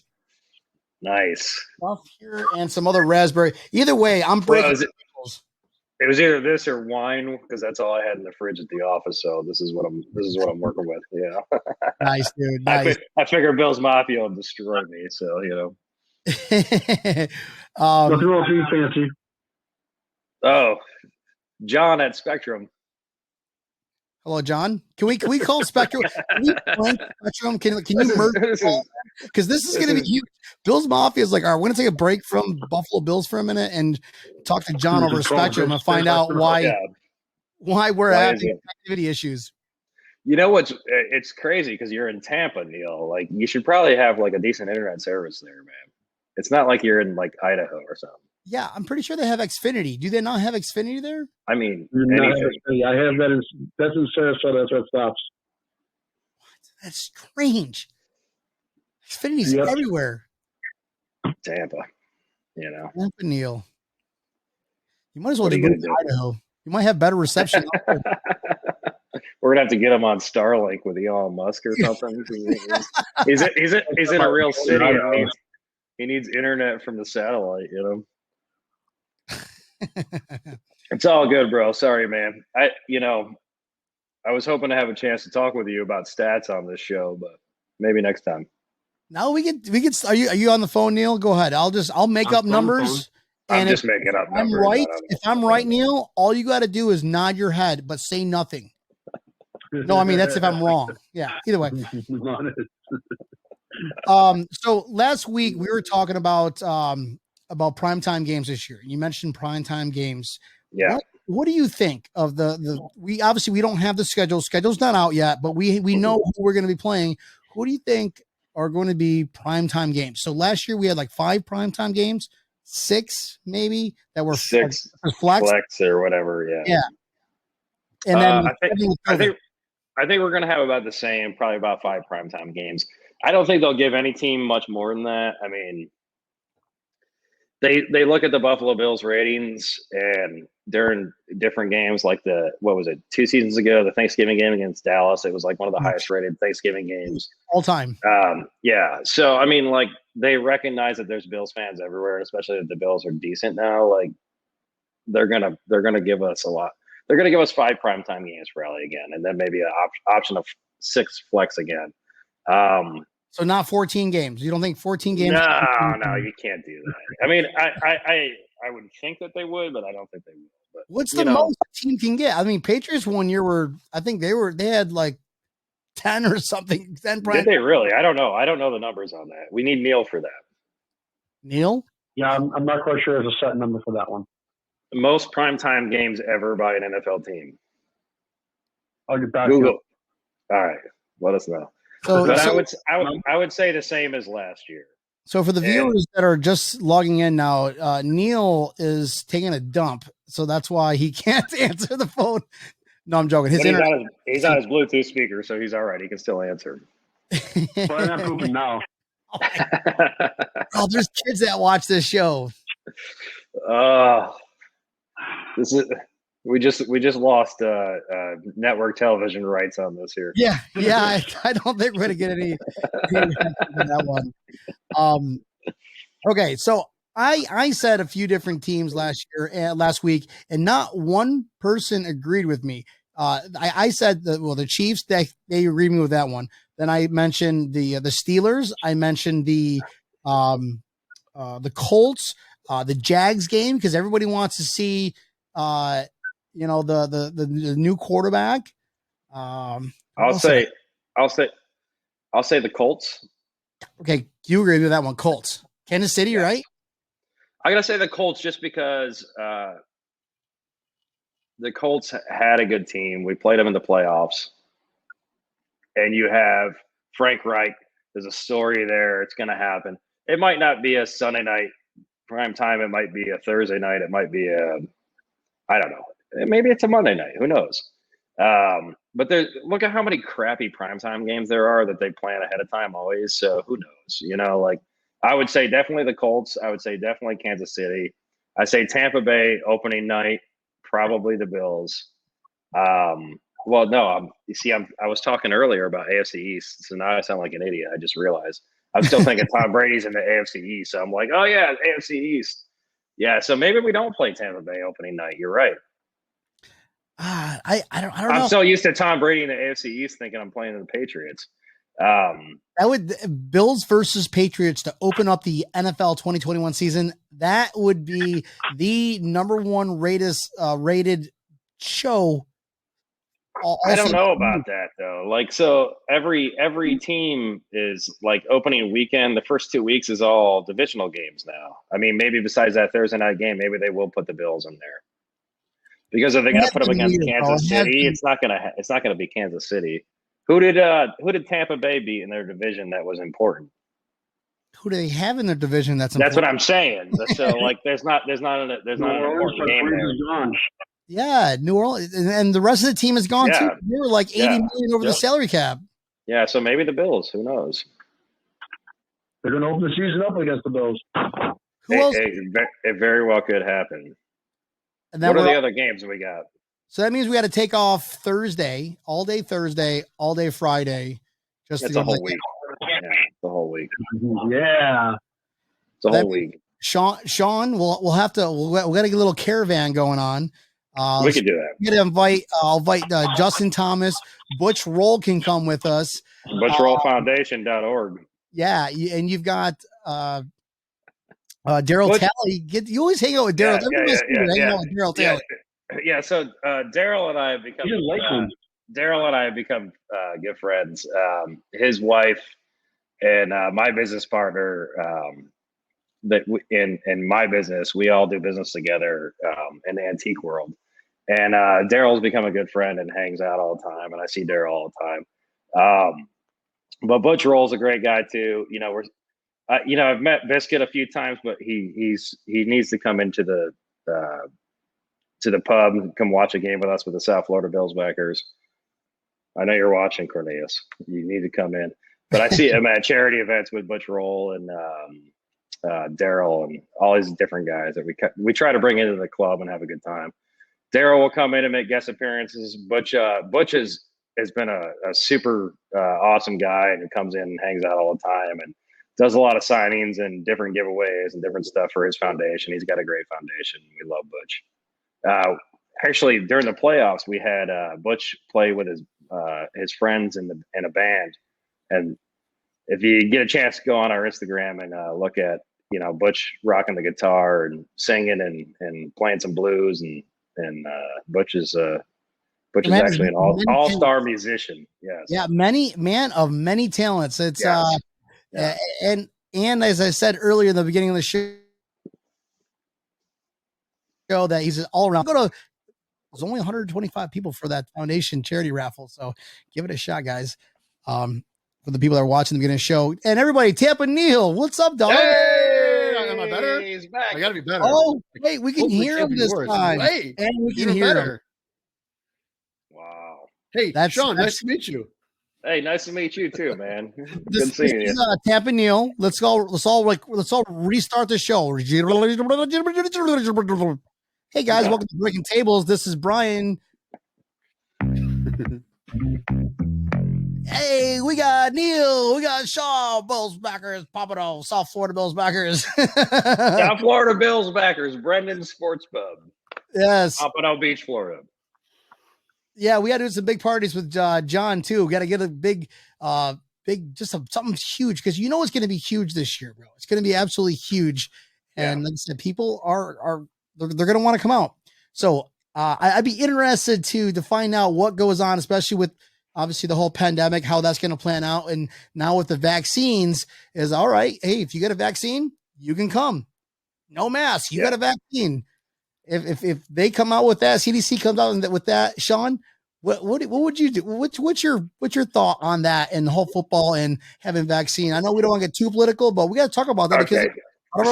S3: Nice
S1: Stuff here and some other raspberry. Either way, I'm breaking.
S3: It was either this or wine because that's all I had in the fridge at the office. So this is what I'm working with. Yeah.
S1: Nice, dude. Nice.
S3: I figure Bill's Mafia will destroy me. So
S4: Nothing wrong with you, fancy.
S3: Oh, John at Spectrum.
S1: Hello, John. Can we call Spectrum? Can we prank Spectrum? Can you merge? Because this is going to be huge. Bill's Mafia is like, all right, we're going to take a break from Buffalo Bills for a minute and talk to John over Spectrum and find out why we're having connectivity issues.
S3: You know what's? It's crazy because you're in Tampa, Neil. Like you should probably have like a decent internet service there, man. It's not like you're in like Idaho or something.
S1: Yeah, I'm pretty sure they have Xfinity. Do they not have Xfinity there?
S3: I mean,
S4: I have that. That's in Sarasota. That's where it stops.
S1: What? That's strange. Xfinity's everywhere.
S3: Tampa,
S1: Tampa Neil. You might as well move to Idaho. You might have better reception.
S3: We're gonna have to get him on Starlink with Elon Musk or something. He's in a real city. And he needs internet from the satellite. It's all good, bro. Sorry, man. I was hoping to have a chance to talk with you about stats on this show, but maybe next time.
S1: No, we could. Are you on the phone, Neil? Go ahead. I'll make up numbers.
S3: I'm just making up numbers.
S1: If I'm right, Neil, all you got to do is nod your head, but say nothing. No, I mean that's if I'm wrong. Yeah. Either way. So last week we were talking about primetime games this year. You mentioned primetime games.
S3: Yeah.
S1: What do you think of we don't have the schedule. Schedule's not out yet, but we know who we're going to be playing. Who do you think are going to be primetime games? So last year we had like 5 primetime games, 6 maybe that were
S3: 6
S1: flex
S3: or whatever. Yeah.
S1: Yeah. And then
S3: I think we're going to have about the same, probably about 5 primetime games. I don't think they'll give any team much more than that. I mean, they look at the Buffalo Bills ratings, and during different games, like 2 seasons ago, the Thanksgiving game against Dallas, it was like one of the highest rated Thanksgiving games
S1: all time.
S3: Yeah. So, I mean, like, they recognize that there's Bills fans everywhere, especially if the Bills are decent now. Like, they're gonna give us a lot. They're gonna give us 5 primetime games probably again, and then maybe an option of 6 flex again.
S1: So not 14 games. You don't think 14 games?
S3: No, you can't do that. I mean, I would think that they would, but I don't think they will. But
S1: what's the most a team can get? I mean, Patriots one year they had like 10 or something. 10
S3: Did they really? I don't know. I don't know the numbers on that. We need Neil for that.
S1: Neil?
S4: Yeah, I'm not quite sure there's a set number for that one.
S3: Most primetime games ever by an NFL team.
S4: I'll get back
S3: Google. All right, let us know.
S1: But
S3: I would say the same as last year.
S1: So for the viewers that are just logging in now, Neil is taking a dump, so that's why he can't answer the phone. No, I'm joking.
S3: He's on his Bluetooth speaker, so he's all right. He can still answer.
S4: But I'm not pooping now.
S1: Oh, there's kids that watch this show.
S3: We just lost network television rights on this here.
S1: Yeah. I don't think we're gonna get any that one. Okay, so I said a few different teams last week, and not one person agreed with me. I said the Chiefs, they agreed with me with that one. Then I mentioned the Steelers. I mentioned the Colts, the Jags game, because everybody wants to see the new quarterback.
S3: I'll say the Colts.
S1: Okay, you agree with that one, Colts. Kansas City, yes. Right?
S3: I gotta say the Colts just because the Colts had a good team. We played them in the playoffs, and you have Frank Reich. There's a story there. It's going to happen. It might not be a Sunday night prime time. It might be a Thursday night. It might be I don't know. Maybe it's a Monday night. Who knows? But look at how many crappy primetime games there are that they plan ahead of time always. So who knows? Like, I would say definitely the Colts. I would say definitely Kansas City. I say Tampa Bay opening night, probably the Bills. Well, no, I was talking earlier about AFC East, so now I sound like an idiot. I just realized I'm still thinking Tom Brady's in the AFC East. So I'm like, oh yeah, AFC East. Yeah, so maybe we don't play Tampa Bay opening night. You're right.
S1: I don't know.
S3: I'm so used to Tom Brady in the AFC East thinking I'm playing the Patriots.
S1: That would Bills versus Patriots to open up the NFL 2021 season. That would be the number one rated show.
S3: I don't know about that though. Like, so every team is like opening weekend. The first 2 weeks is all divisional games now. I mean, maybe besides that Thursday night game, maybe they will put the Bills in there. Because if they're going to put them against Kansas City, it's not going to be Kansas City. Who did Tampa Bay beat in their division that was important?
S1: Who do they have in their division that's
S3: important? That's what I'm saying. So like, there's not an important game there.
S1: Yeah, New Orleans, and the rest of the team is gone too. They were like 80 million over the salary cap.
S3: Yeah, so maybe the Bills. Who knows?
S4: They're going to open the season up against the Bills.
S1: Who else?
S3: It very well could happen.
S1: And
S3: what are the other games we got?
S1: So that means we got to take off Thursday, all day Friday, just
S3: it's
S1: to
S3: a whole week. Yeah, the whole week.
S4: Yeah,
S3: it's a whole week.
S1: Sean, we'll have to. We got to get a little caravan going on.
S3: We could do that.
S1: We got to invite. I'll invite Justin Thomas. Butch Roll can come with us.
S3: ButchRollFoundation.org.
S1: Yeah, and you've got Daryl Talley. You always hang out with Daryl. Hang out with Daryl Talley.
S3: Yeah, so Daryl and I have become good friends. His wife And my business partner, in my business, we all do business together in the antique world. And Daryl's become a good friend and hangs out all the time. And I see Daryl all the time. But Butch Roll's a great guy too. I've met Biscuit a few times, but he needs to come into the pub and come watch a game with us with the South Florida Bills backers. I know you're watching, Cornelius. You need to come in. But I see him at charity events with Butch Roll and Daryl and all these different guys that we try to bring into the club and have a good time. Daryl will come in and make guest appearances. Butch has been a super awesome guy and comes in and hangs out all the time and does a lot of signings and different giveaways and different stuff for his foundation. He's got a great foundation. We love Butch. Actually, during the playoffs, we had Butch play with his friends in a band. And if you get a chance to go on our Instagram and look at Butch rocking the guitar and singing and playing some blues and Butch is actually an all-star musician. Yes.
S1: Yeah, man of many talents. It's
S3: yes.
S1: And as I said earlier in the beginning of the show that he's all around. There's only 125 people for that foundation charity raffle, so give it a shot, guys. For the people that are watching the beginning of the show, and everybody, Tampa Neil, what's up, dog?
S2: Hey, am I better?
S3: He's back.
S2: I gotta be better.
S1: Oh, wait, we can hear him this time.
S2: Wait,
S1: and we can hear him.
S3: Wow.
S2: Hey, Sean, nice to meet you.
S3: Hey, nice to meet you too, man. Good seeing you.
S1: Tampa Neil. Let's all restart the show. Hey guys, welcome to Breaking Tables. This is Brian. Hey, we got Neil. We got Shaw, Bills backers, Pompano, South Florida Bills backers.
S3: South Florida Bills backers, Brendan's Sports Pub.
S1: Yes.
S3: Pompano Beach, Florida.
S1: Yeah, we got to do some big parties with John too. We got to get a big, something huge because it's going to be huge this year, bro. It's going to be absolutely huge, and like I said, people they're going to want to come out. So I'd be interested to find out what goes on, especially with obviously the whole pandemic, how that's going to plan out, and now with the vaccines is all right. Hey, if you get a vaccine, you can come. No mask, you got a vaccine. If they come out with that, CDC comes out with that, Sean, what would you do? What's your thought on that and the whole football and having vaccine? I know we don't want to get too political, but we got to talk about that because.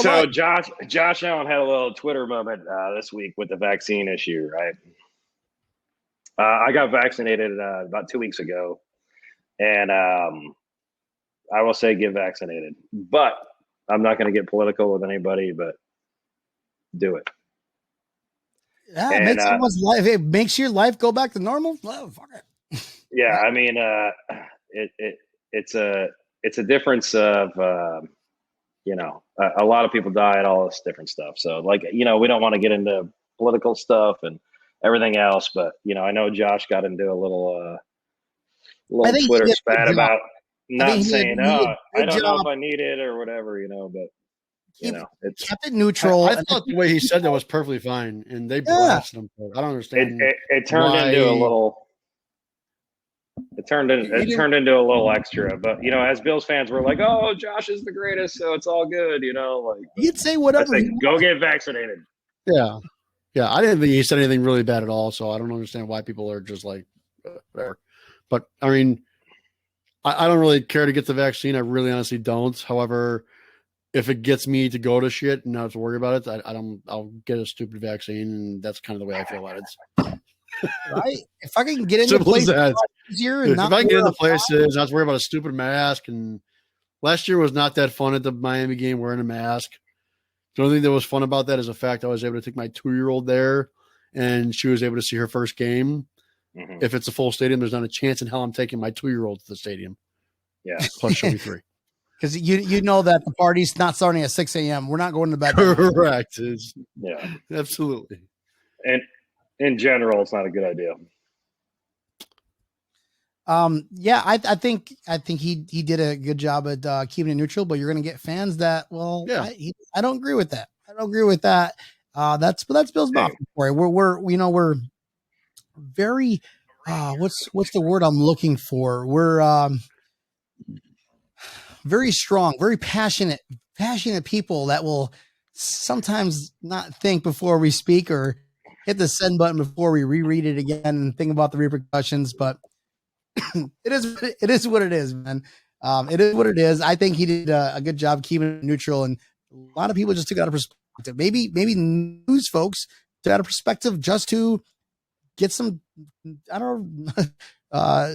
S3: So Josh Allen had a little Twitter moment this week with the vaccine issue, right? I got vaccinated about 2 weeks ago, and I will say get vaccinated, but I'm not going to get political with anybody, but do it.
S1: Yeah, it makes your life go back to normal. Oh, fuck it.
S3: Yeah, I mean, it's a difference of a lot of people died, all this different stuff. So we don't want to get into political stuff and everything else, but I know Josh got into a little Twitter spat about not saying, I don't know if I need it or whatever, but. It's
S1: kept it neutral.
S2: I thought the way he said that was perfectly fine, and they blasted him for it. I don't understand.
S3: It turned into a little. It turned into a little extra, but as Bills fans, we're like, "Oh, Josh is the greatest, so it's all good,"
S1: You'd say whatever.
S3: Go get vaccinated.
S2: Yeah. I didn't think he said anything really bad at all, so I don't understand why people are just like, whatever. But I mean, I don't really care to get the vaccine. I really honestly don't. However, if it gets me to go to shit and not have to worry about it, I'll get a stupid vaccine, and that's kind of the way I feel about it.
S1: Right? If I can get into places easier and
S2: if I can get into places, not to worry about a stupid mask. And last year was not that fun at the Miami game wearing a mask. The only thing that was fun about that is the fact I was able to take my 2-year-old there, and she was able to see her first game. Mm-hmm. If it's a full stadium, there's not a chance in hell I'm taking my 2-year-old to the stadium.
S3: Yeah,
S2: plus she'll be 3.
S1: Because you know that the party's not starting at 6 a.m. We're not going to bed.
S2: Correct.
S3: Yeah,
S2: absolutely.
S3: And in general, it's not a good idea.
S1: I think he did a good job at keeping it neutral, but you're going to get fans that I don't agree with that. That's Bill's mouth for you. We're very what's the word I'm looking for? very strong, very passionate people that will sometimes not think before we speak or hit the send button before we reread it again and think about the repercussions. But it is what it is, man. It is what it is. I think he did a good job keeping it neutral, and a lot of people just took it out of perspective. Maybe news folks took it out of perspective just to get some, I don't know.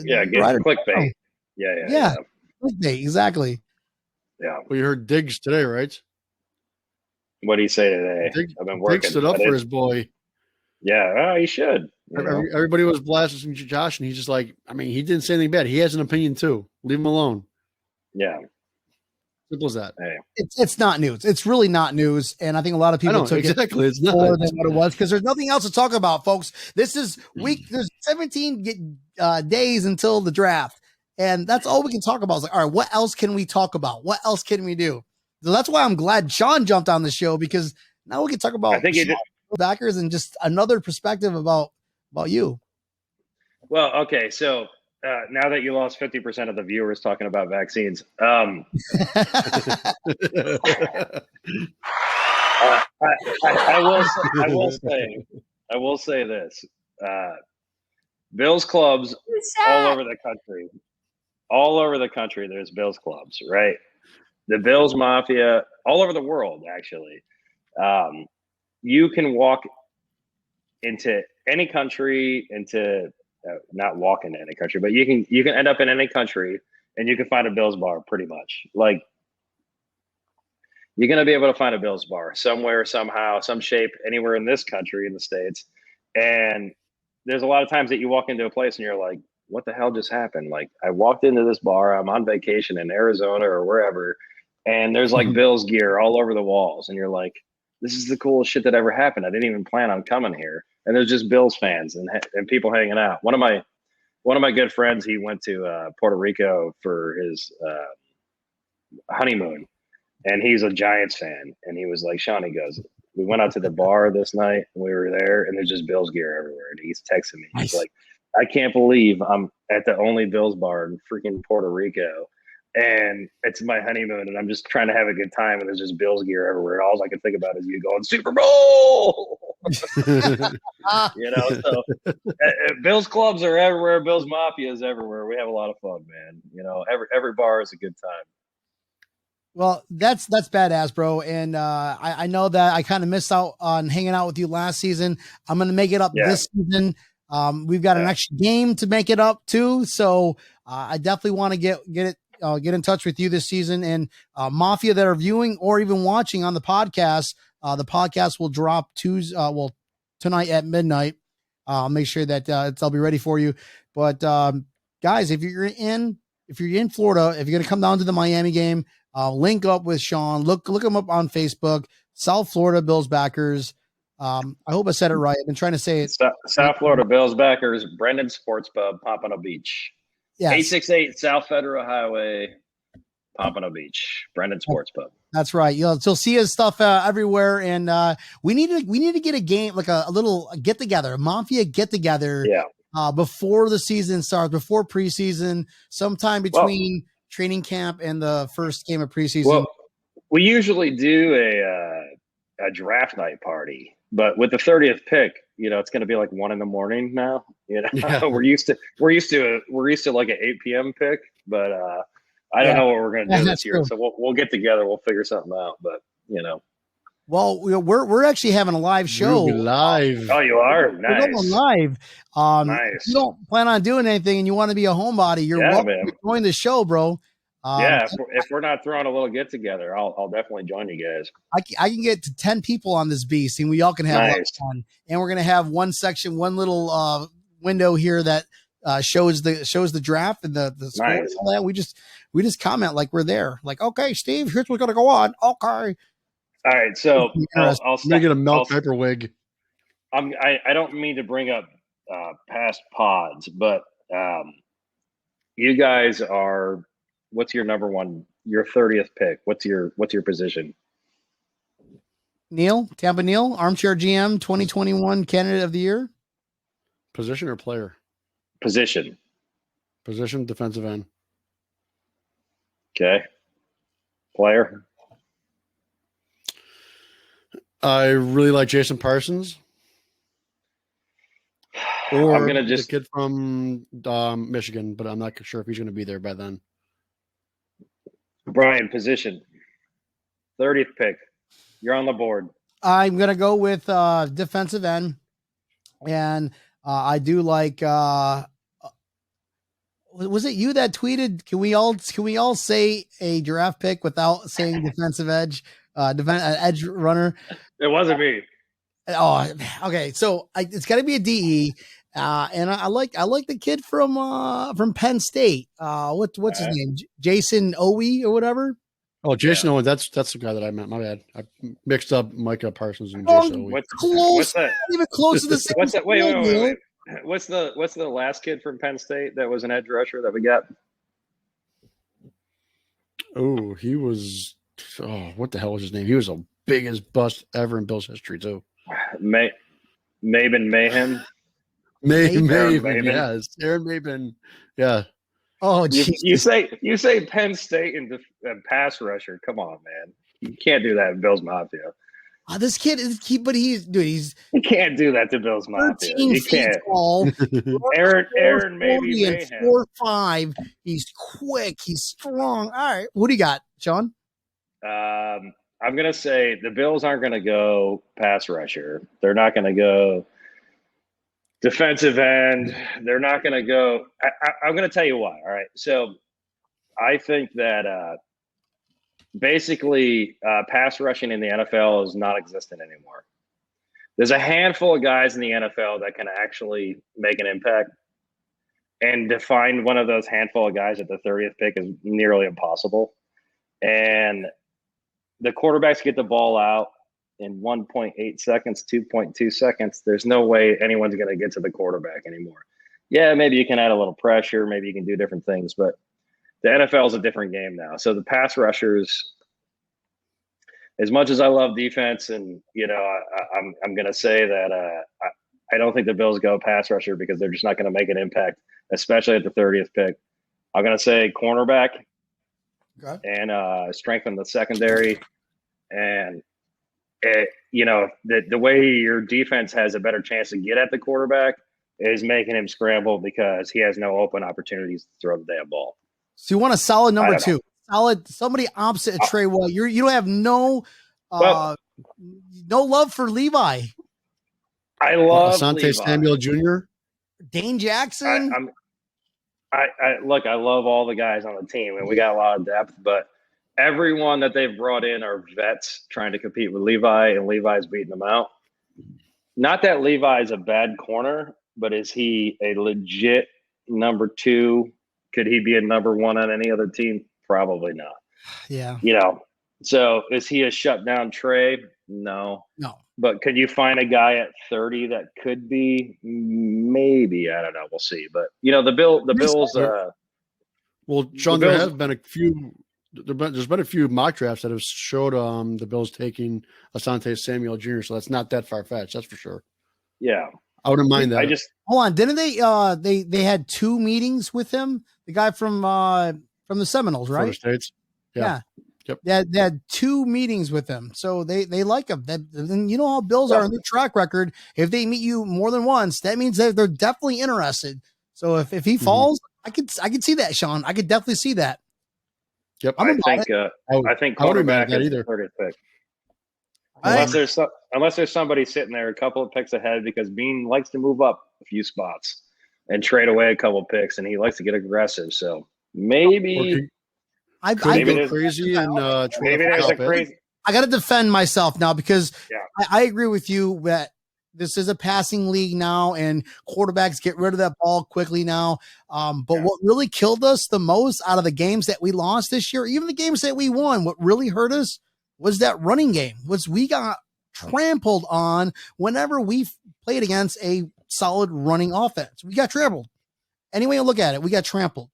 S3: Get clickbait. Yeah.
S1: Clickbait, exactly.
S3: Yeah.
S2: We heard Diggs today, right?
S3: What did he say today? I've been working.
S2: Diggs stood up for his boy.
S3: Yeah, he should.
S2: Everybody was blasting Josh, and he's just like, I mean, he didn't say anything bad. He has an opinion too. Leave him alone.
S3: Yeah.
S2: Simple as that.
S3: Hey.
S1: It's not news. It's really not news, and I think a lot of people took it
S2: it's not
S1: more than what it was because there's nothing else to talk about, folks. This is week. There's 17 days until the draft, and that's all we can talk about. It's like, all right, what else can we talk about? What else can we do? So that's why I'm glad Sean jumped on the show because now we can talk about backers and just another perspective about you.
S3: Well, okay, so. Now that you lost 50% of the viewers talking about vaccines, I will say this: Bills clubs all over the country. There's Bills clubs, right? The Bills Mafia all over the world, actually. You can walk into any country, not walk into any country, but you can end up in any country and you can find a Bills bar pretty much. Like you're going to be able to find a Bills bar somewhere, somehow, some shape, anywhere in this country, in the States. And there's a lot of times that you walk into a place and you're like, what the hell just happened? Like I walked into this bar, I'm on vacation in Arizona or wherever, and there's like Bills gear all over the walls. And you're like, this is the coolest shit that ever happened. I didn't even plan on coming here. And there's just Bills fans and people hanging out. One of my good friends, he went to Puerto Rico for his honeymoon, and he's a Giants fan. And he was like, Sean, he goes, we went out to the bar this night and we were there, and there's just Bills gear everywhere. And he's texting me. He's like, I can't believe I'm at the only Bills bar in freaking Puerto Rico. And it's my honeymoon, and I'm just trying to have a good time, and there's just Bills gear everywhere. All I can think about is you going Super Bowl. So Bills clubs are everywhere. Bills Mafia is everywhere. We have a lot of fun, man. Every bar is a good time.
S1: Well, that's badass, bro. And I know that I kind of missed out on hanging out with you last season. I'm going to make it up this season. We've got an extra game to make it up too. So I definitely want to get in touch with you this season, and Mafia that are viewing or even watching on the podcast. The podcast will drop tonight at midnight. I'll make sure that I'll be ready for you. But guys, if you're in Florida, if you're going to come down to the Miami game, link up with Sean. Look him up on Facebook. South Florida Bills backers. I hope I said it right. I've been trying to say it.
S3: South Florida Bills backers. Brendan Sports Pub, Pompano Beach. Yes. 868 South Federal Highway, Pompano Beach. Brendan Sports Pub. That's
S1: right. You'll see his stuff everywhere, and we need to get a game, like a little get together, a Mafia get together. Before the season starts, before preseason, sometime between training camp and the first game of preseason.
S3: Well, we usually do a draft night party, but with the 30th pick, it's going to be like 1 a.m. now. We're used to like an 8 p.m. pick, but I don't know what we're going to do this year. So we'll get together. We'll figure something out. But
S1: well, we're actually having a live show.
S2: Live.
S3: Oh, you are? Nice.
S1: We're going live.
S3: Nice.
S1: If you don't plan on doing anything and you want to be a homebody, you're welcome to join the show, bro.
S3: If we're not throwing a little get together, I'll definitely join you guys.
S1: I can get to 10 people on this beast, and we all can have a lot of fun. And we're gonna have one little window here that shows the draft and the scores and all that. We just comment like we're there. Like, okay, Steve, here's what's gonna go on. Okay.
S3: All right, so I'll
S2: get a Mel Piper wig.
S3: I don't mean to bring up past pods, but you guys are. What's your number one? Your 30th pick. What's your position?
S1: Neil, Tampa Neil, Armchair GM, 2021 Candidate of the Year.
S2: Position or player?
S3: Position.
S2: Defensive end.
S3: Okay. player?
S2: I really like Jason Parsons. Or
S3: I'm gonna
S2: the
S3: just
S2: kid from Michigan, but I'm not sure if he's going to be there by then.
S3: Brian, position 30th pick. You're on the board.
S1: I'm gonna go with defensive end, and I do like. Was it you that tweeted? Can we all say a draft pick without saying defensive edge, edge runner?
S3: It wasn't me.
S1: Oh, okay. So it's got to be a DE, and I like the kid from Penn State. What's his name? Jason Owe or whatever.
S2: Oh, Jason Owen, that's the guy that I meant. My bad. I mixed up Micah Parsons and Jason Owen.
S3: What's that?
S1: Not even close to the same.
S3: What's that? Wait. What's the last kid from Penn State that was an edge rusher that we got?
S2: Oh, he was. Oh, what the hell was his name? He was the biggest bust ever in Bills history too.
S3: Mabin Mayhem.
S2: Mayben, yes, Aaron Mayben, yeah.
S1: Oh,
S3: you say Penn State and pass rusher. Come on, man. You can't do that in Bills Mafia.
S1: This kid is he's
S3: you can't do that to Bills Mafia. You can't.
S1: Tall,
S3: Aaron maybe Mayhem.
S1: 4'5". He's quick. He's strong. All right, what do you got, Sean?
S3: I'm gonna say the Bills aren't gonna go pass rusher. They're not gonna go defensive end. They're not going to go. I'm going to tell you why. All right. So I think that basically pass rushing in the NFL is not existent anymore. There's a handful of guys in the NFL that can actually make an impact, and to find one of those handful of guys at the 30th pick is nearly impossible. And the quarterbacks get the ball out in 1.8 seconds, 2.2 seconds. There's no way anyone's going to get to the quarterback anymore. Yeah, maybe you can add a little pressure. Maybe you can do different things, but the NFL is a different game now. So the pass rushers, as much as I love defense, and I'm going to say that I don't think the Bills go pass rusher because they're just not going to make an impact, especially at the 30th pick. I'm going to say cornerback, and strengthen the secondary, and the way your defense has a better chance to get at the quarterback is making him scramble because he has no open opportunities to throw the damn ball.
S1: So you want a solid number two, solid somebody opposite of Trey White. You don't have no love for Levi.
S3: I love
S2: Asante Samuel Jr.,
S1: Dane Jackson.
S3: I love all the guys on the team, and we got a lot of depth, but everyone that they've brought in are vets trying to compete with Levi, and Levi's beating them out. Not that Levi's a bad corner, but is he a legit number two? Could he be a number one on any other team? Probably not.
S1: Yeah.
S3: So is he a shutdown Trey? No. But could you find a guy at 30 that could be? Maybe. I don't know. We'll see. But the Bills.
S2: Well, Sean, there have been a few. There's been a few mock drafts that have showed the Bills taking Asante Samuel Jr., so that's not that far fetched. That's for sure.
S3: Yeah,
S2: I wouldn't mind that.
S1: Hold on, didn't they? They had 2 meetings with him. The guy from the Seminoles, right?
S2: States. Yeah. Yep.
S1: They had 2 meetings with him, so they like him. And you know how Bills are in their track record. If they meet you more than once, that means that they're definitely interested. So if he falls, I could see that, Sean. I could definitely see that.
S2: Yep,
S3: I think quarterback is the 30th pick. Unless there's somebody sitting there a couple of picks ahead, because Bean likes to move up a few spots and trade away a couple of picks, and he likes to get aggressive. So maybe
S1: I
S2: go crazy and
S3: maybe there's a crazy.
S1: I got to defend myself now because I agree with you that this is a passing league now, and quarterbacks get rid of that ball quickly now. But what really killed us the most out of the games that we lost this year, even the games that we won, what really hurt us was that running game. We got trampled on whenever we played against a solid running offense. We got trampled. Any way you look at it, we got trampled.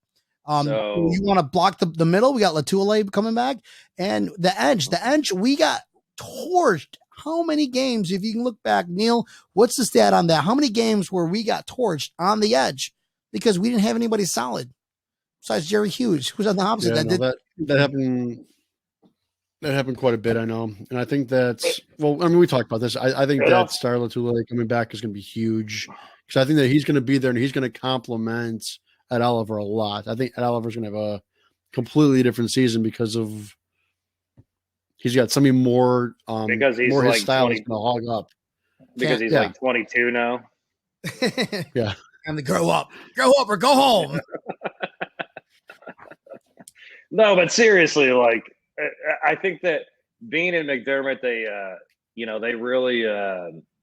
S1: You want to block the middle? We got Latule coming back, and the edge. We got torched. How many games, if you can look back, Neil, what's the stat on that? How many games where we got torched on the edge because we didn't have anybody solid besides Jerry Hughes, who's on the opposite?
S2: That happened. That happened quite a bit, I know. And I think that's, well, I mean, we talked about this. I think that Star Latule coming back is going to be huge because I think that he's going to be there and he's going to complement Ed Oliver a lot. I think Ed Oliver's going to have a completely different season because of he's got something more,
S3: because he's
S2: more
S3: like
S2: his style
S3: 20,
S2: is going to hog up.
S3: because he's like 22 now.
S2: Yeah.
S1: Time to grow up or go home.
S3: No, but seriously, like, I think that being in McDermott, they, they really,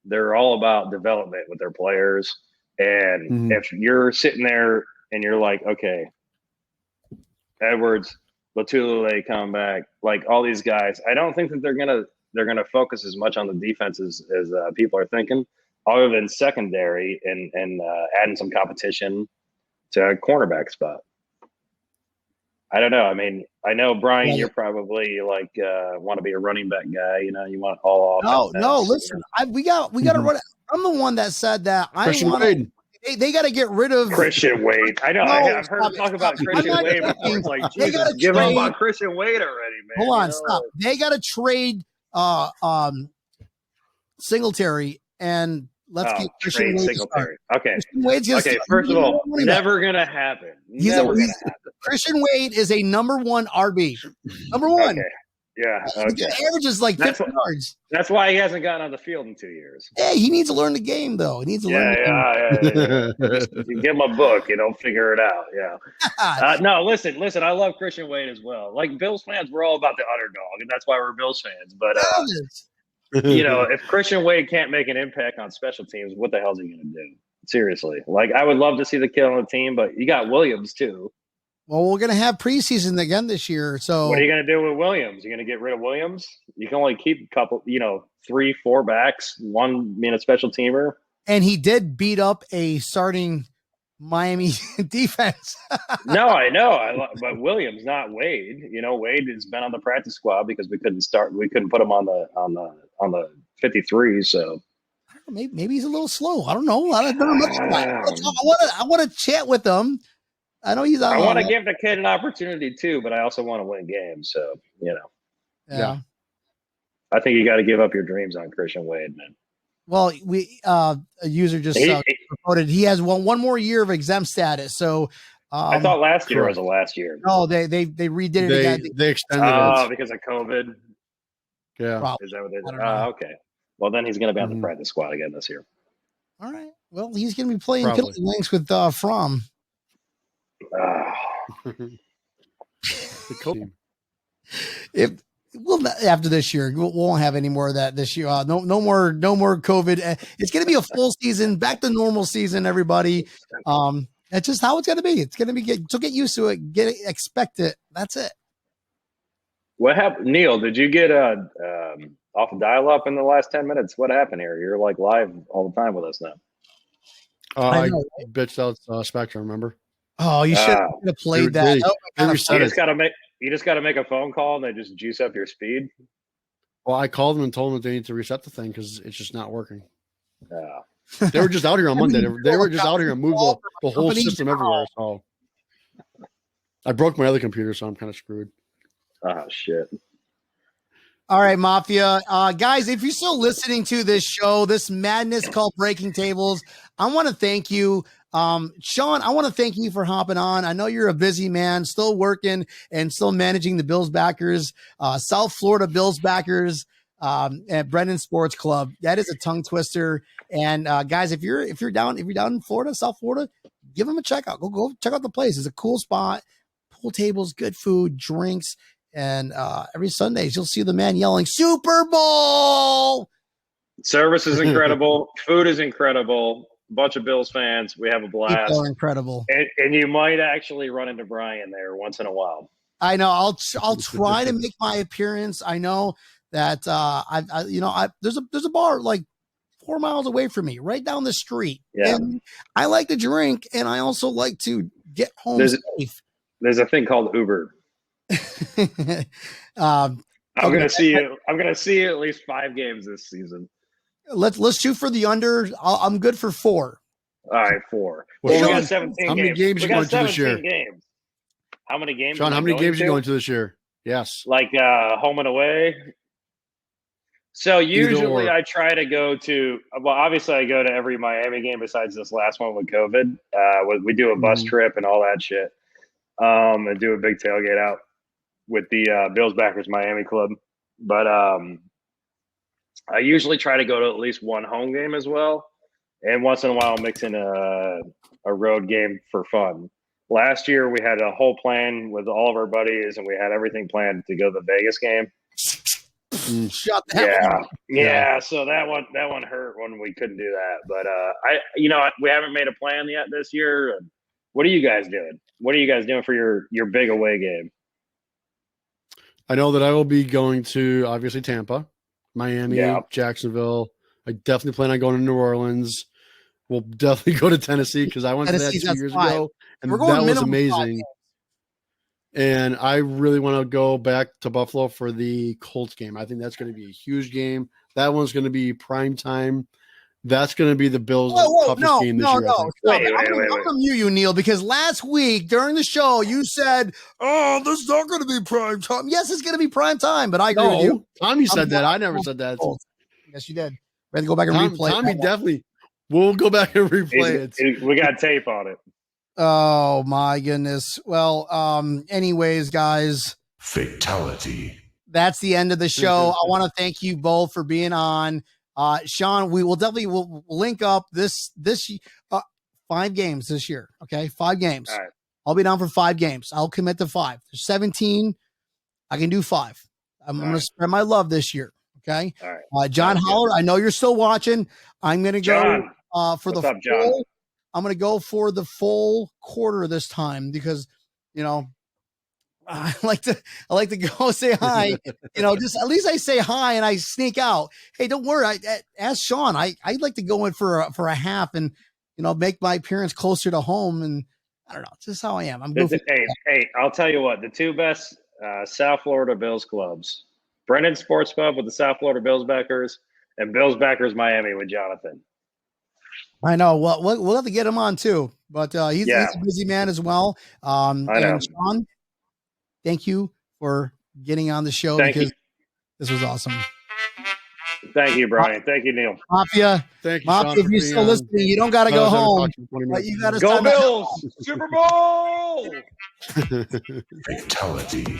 S3: they're all about development with their players. And if you're sitting there and you're like, okay, Edwards, Latulele come back, like all these guys, I don't think that they're gonna focus as much on the defense as people are thinking, other than secondary and adding some competition to a cornerback spot. I don't know. I mean, I know, Brian, you're probably like want to be a running back guy. You know, you want all offense.
S1: No. Listen, we got to run it. I'm the one that said that. They got to get rid of
S3: Christian Wade. I know. I've heard him talk about Christian Wade before. It's like, Jesus, give up on Christian Wade already, man.
S1: Hold on, stop. They got to trade Singletary and let's get Christian Wade
S3: Singletary. Okay.
S1: Okay.
S3: First of all, never gonna happen.
S1: Christian Wade is a number one RB. Number one.
S3: Okay. Yeah. Okay.
S1: The average is like 50 yards.
S3: That's why he hasn't gotten on the field in 2 years.
S1: Yeah, he needs to learn the game, though. He needs to learn.
S3: You give him a book, he'll figure it out. Yeah. No, listen. I love Christian Wade as well. Like Bills fans, we're all about the underdog, and that's why we're Bills fans. But if Christian Wade can't make an impact on special teams, what the hell is he going to do? Seriously. Like, I would love to see the kid on the team, but you got Williams too.
S1: Well, we're going to have preseason again this year. So
S3: what are you going to do with Williams? You're going to get rid of Williams? You can only keep a couple, 3-4 backs, one being a special teamer.
S1: And he did beat up a starting Miami defense.
S3: No, I know. But Williams, not Wade. Wade has been on the practice squad because we couldn't put him on the 53. So
S1: maybe he's a little slow. I don't know. I don't know much about it. I want to chat with him. I know he's. I
S3: want to give the kid an opportunity too, but I also want to win games. So
S1: Yeah.
S3: I think you got to give up your dreams on Christian Wade, man.
S1: Well, a user just reported he has one more year of exempt status. So
S3: I thought last year was the last year.
S1: No, they redid it again.
S2: They extended it
S3: because of COVID.
S2: Yeah,
S1: probably.
S3: Is that what they did? Okay. Well, then he's going to be on the practice squad again this year.
S1: All right. Well, he's going to be playing Piddly Links with Fromm. After this year, we won't have any more of that this year. No more COVID. It's going to be a full season, back to normal season. Everybody, that's just how it's going to be. It's going to be so get used to it. Expect it. That's it.
S3: What happened, Neil? Did you get off dial-up in the last 10 minutes? What happened here? You're like live all the time with us now.
S2: I bitched out Spectrum. Remember?
S1: Oh, you should have played that.
S3: You just got to make a phone call and they just juice up your speed.
S2: Well, I called them and told them that they need to reset the thing because it's just not working. They were just out here on Monday. They were just out here and moved the whole system everywhere. So I broke my other computer, so I'm kind of screwed.
S3: Oh, shit.
S1: All right, Mafia. Guys, if you're still listening to this show, this madness called Breaking Tables, I want to thank you. Sean, I want to thank you for hopping on. I know you're a busy man, still working and still managing the Bills backers, South Florida Bills backers at Brendan Sports Club. That is a tongue twister. And guys, if you're down in Florida, South Florida, give them a check out. Go check out the place. It's a cool spot. Pool tables, good food, drinks. And every Sundays, you'll see the man yelling, Super Bowl!
S3: Service is incredible. Food is incredible. Bunch of Bills fans. We have a blast.
S1: People are incredible.
S3: And you might actually run into Brian there once in a while.
S1: I know. I'll try to make my appearance. I know that there's a bar like 4 miles away from me, right down the street.
S3: Yeah.
S1: And I like to drink, and I also like to get home safe.
S3: There's a thing called Uber. I'm gonna see you at least 5 games this season.
S1: Let's shoot for the under. I'm good for 4.
S3: All right, 4.
S2: Well,
S3: we
S2: Sean,
S3: got 17 games.
S2: How many games you going to this year?
S3: Games. How many games?
S2: Sean, how many games you going to this year? Yes.
S3: Like home and away. So usually
S2: or.
S3: I try to go to. Well, obviously I go to every Miami game besides this last one with COVID. We do a bus trip and all that shit, and do a big tailgate out with the Bills Backers Miami Club. But I usually try to go to at least one home game as well, and once in a while mix in a road game for fun. Last year we had a whole plan with all of our buddies, and we had everything planned to go to the Vegas game.
S1: Shut that one.
S3: Yeah. So that one hurt when we couldn't do that. But we haven't made a plan yet this year. What are you guys doing? What are you guys doing for your big away game?
S2: I know that I will be going to obviously Tampa, Miami, Jacksonville. I definitely plan on going to New Orleans. We'll definitely go to Tennessee because I went to that 2 years ago, and that was amazing. And I really want to go back to Buffalo for the Colts game. I think that's going to be a huge game. That one's going to be prime time. That's going to be the Bills' toughest game this year.
S1: Wait. I'm going to mute you, Neil, because last week during the show you said, "Oh, this is not going to be prime time." Yes, it's going to be prime time, but I agree with you.
S2: Tommy said that. I never said that.
S1: Yes, you did. We have to go back and replay.
S2: Tommy definitely. We'll go back and replay it.
S3: We got tape on it.
S1: Oh my goodness. Well, anyways, guys.
S5: Fatality.
S1: That's the end of the show. I want to thank you both for being on. Sean, we will definitely we'll link up this 5 games this year. Okay, 5 games.
S3: All right.
S1: I'll be down for 5 games. I'll commit to 5. There's 17. I can do 5. I'm going to spread my love this year. Okay.
S3: All right.
S1: John Holler, I know you're still watching. I'm going to go for
S3: What's
S1: the
S3: up, John?
S1: I'm going to go for the full quarter this time because, I like to go say hi, just at least I say hi and I sneak out. Hey, don't worry. Ask Sean. I'd like to go in for a half and, make my appearance closer to home. And I don't know, just how I am. I'm goofy.
S3: Hey, I'll tell you what, the 2 best South Florida Bills clubs, Brennan Sports Pub with the South Florida Bills Backers and Bills Backers Miami with Jonathan.
S1: I know. Well, we'll have to get him on too, but he's a busy man as well.
S3: I know.
S1: And Sean, thank you for getting on the show because this was awesome.
S3: Thank you, Brian. Thank you, Neil.
S1: Mafia.
S2: Thank you,
S1: Mafia,
S2: Sean,
S1: if you're still listening, you don't got to go home. But you got to
S3: go Bills! Super Bowl!
S5: Fatality.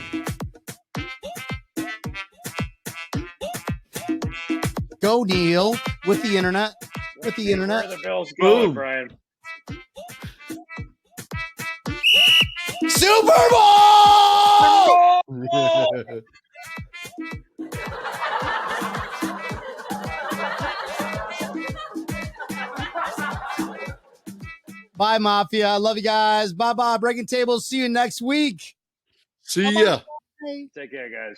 S1: Go, Neil, with the internet. With the internet.
S3: Where the Bills going, Brian?
S1: Super Bowl! Bye, Mafia. I love you guys. Bye-bye. Breaking tables. See you next week.
S2: See ya.
S3: Take care, guys.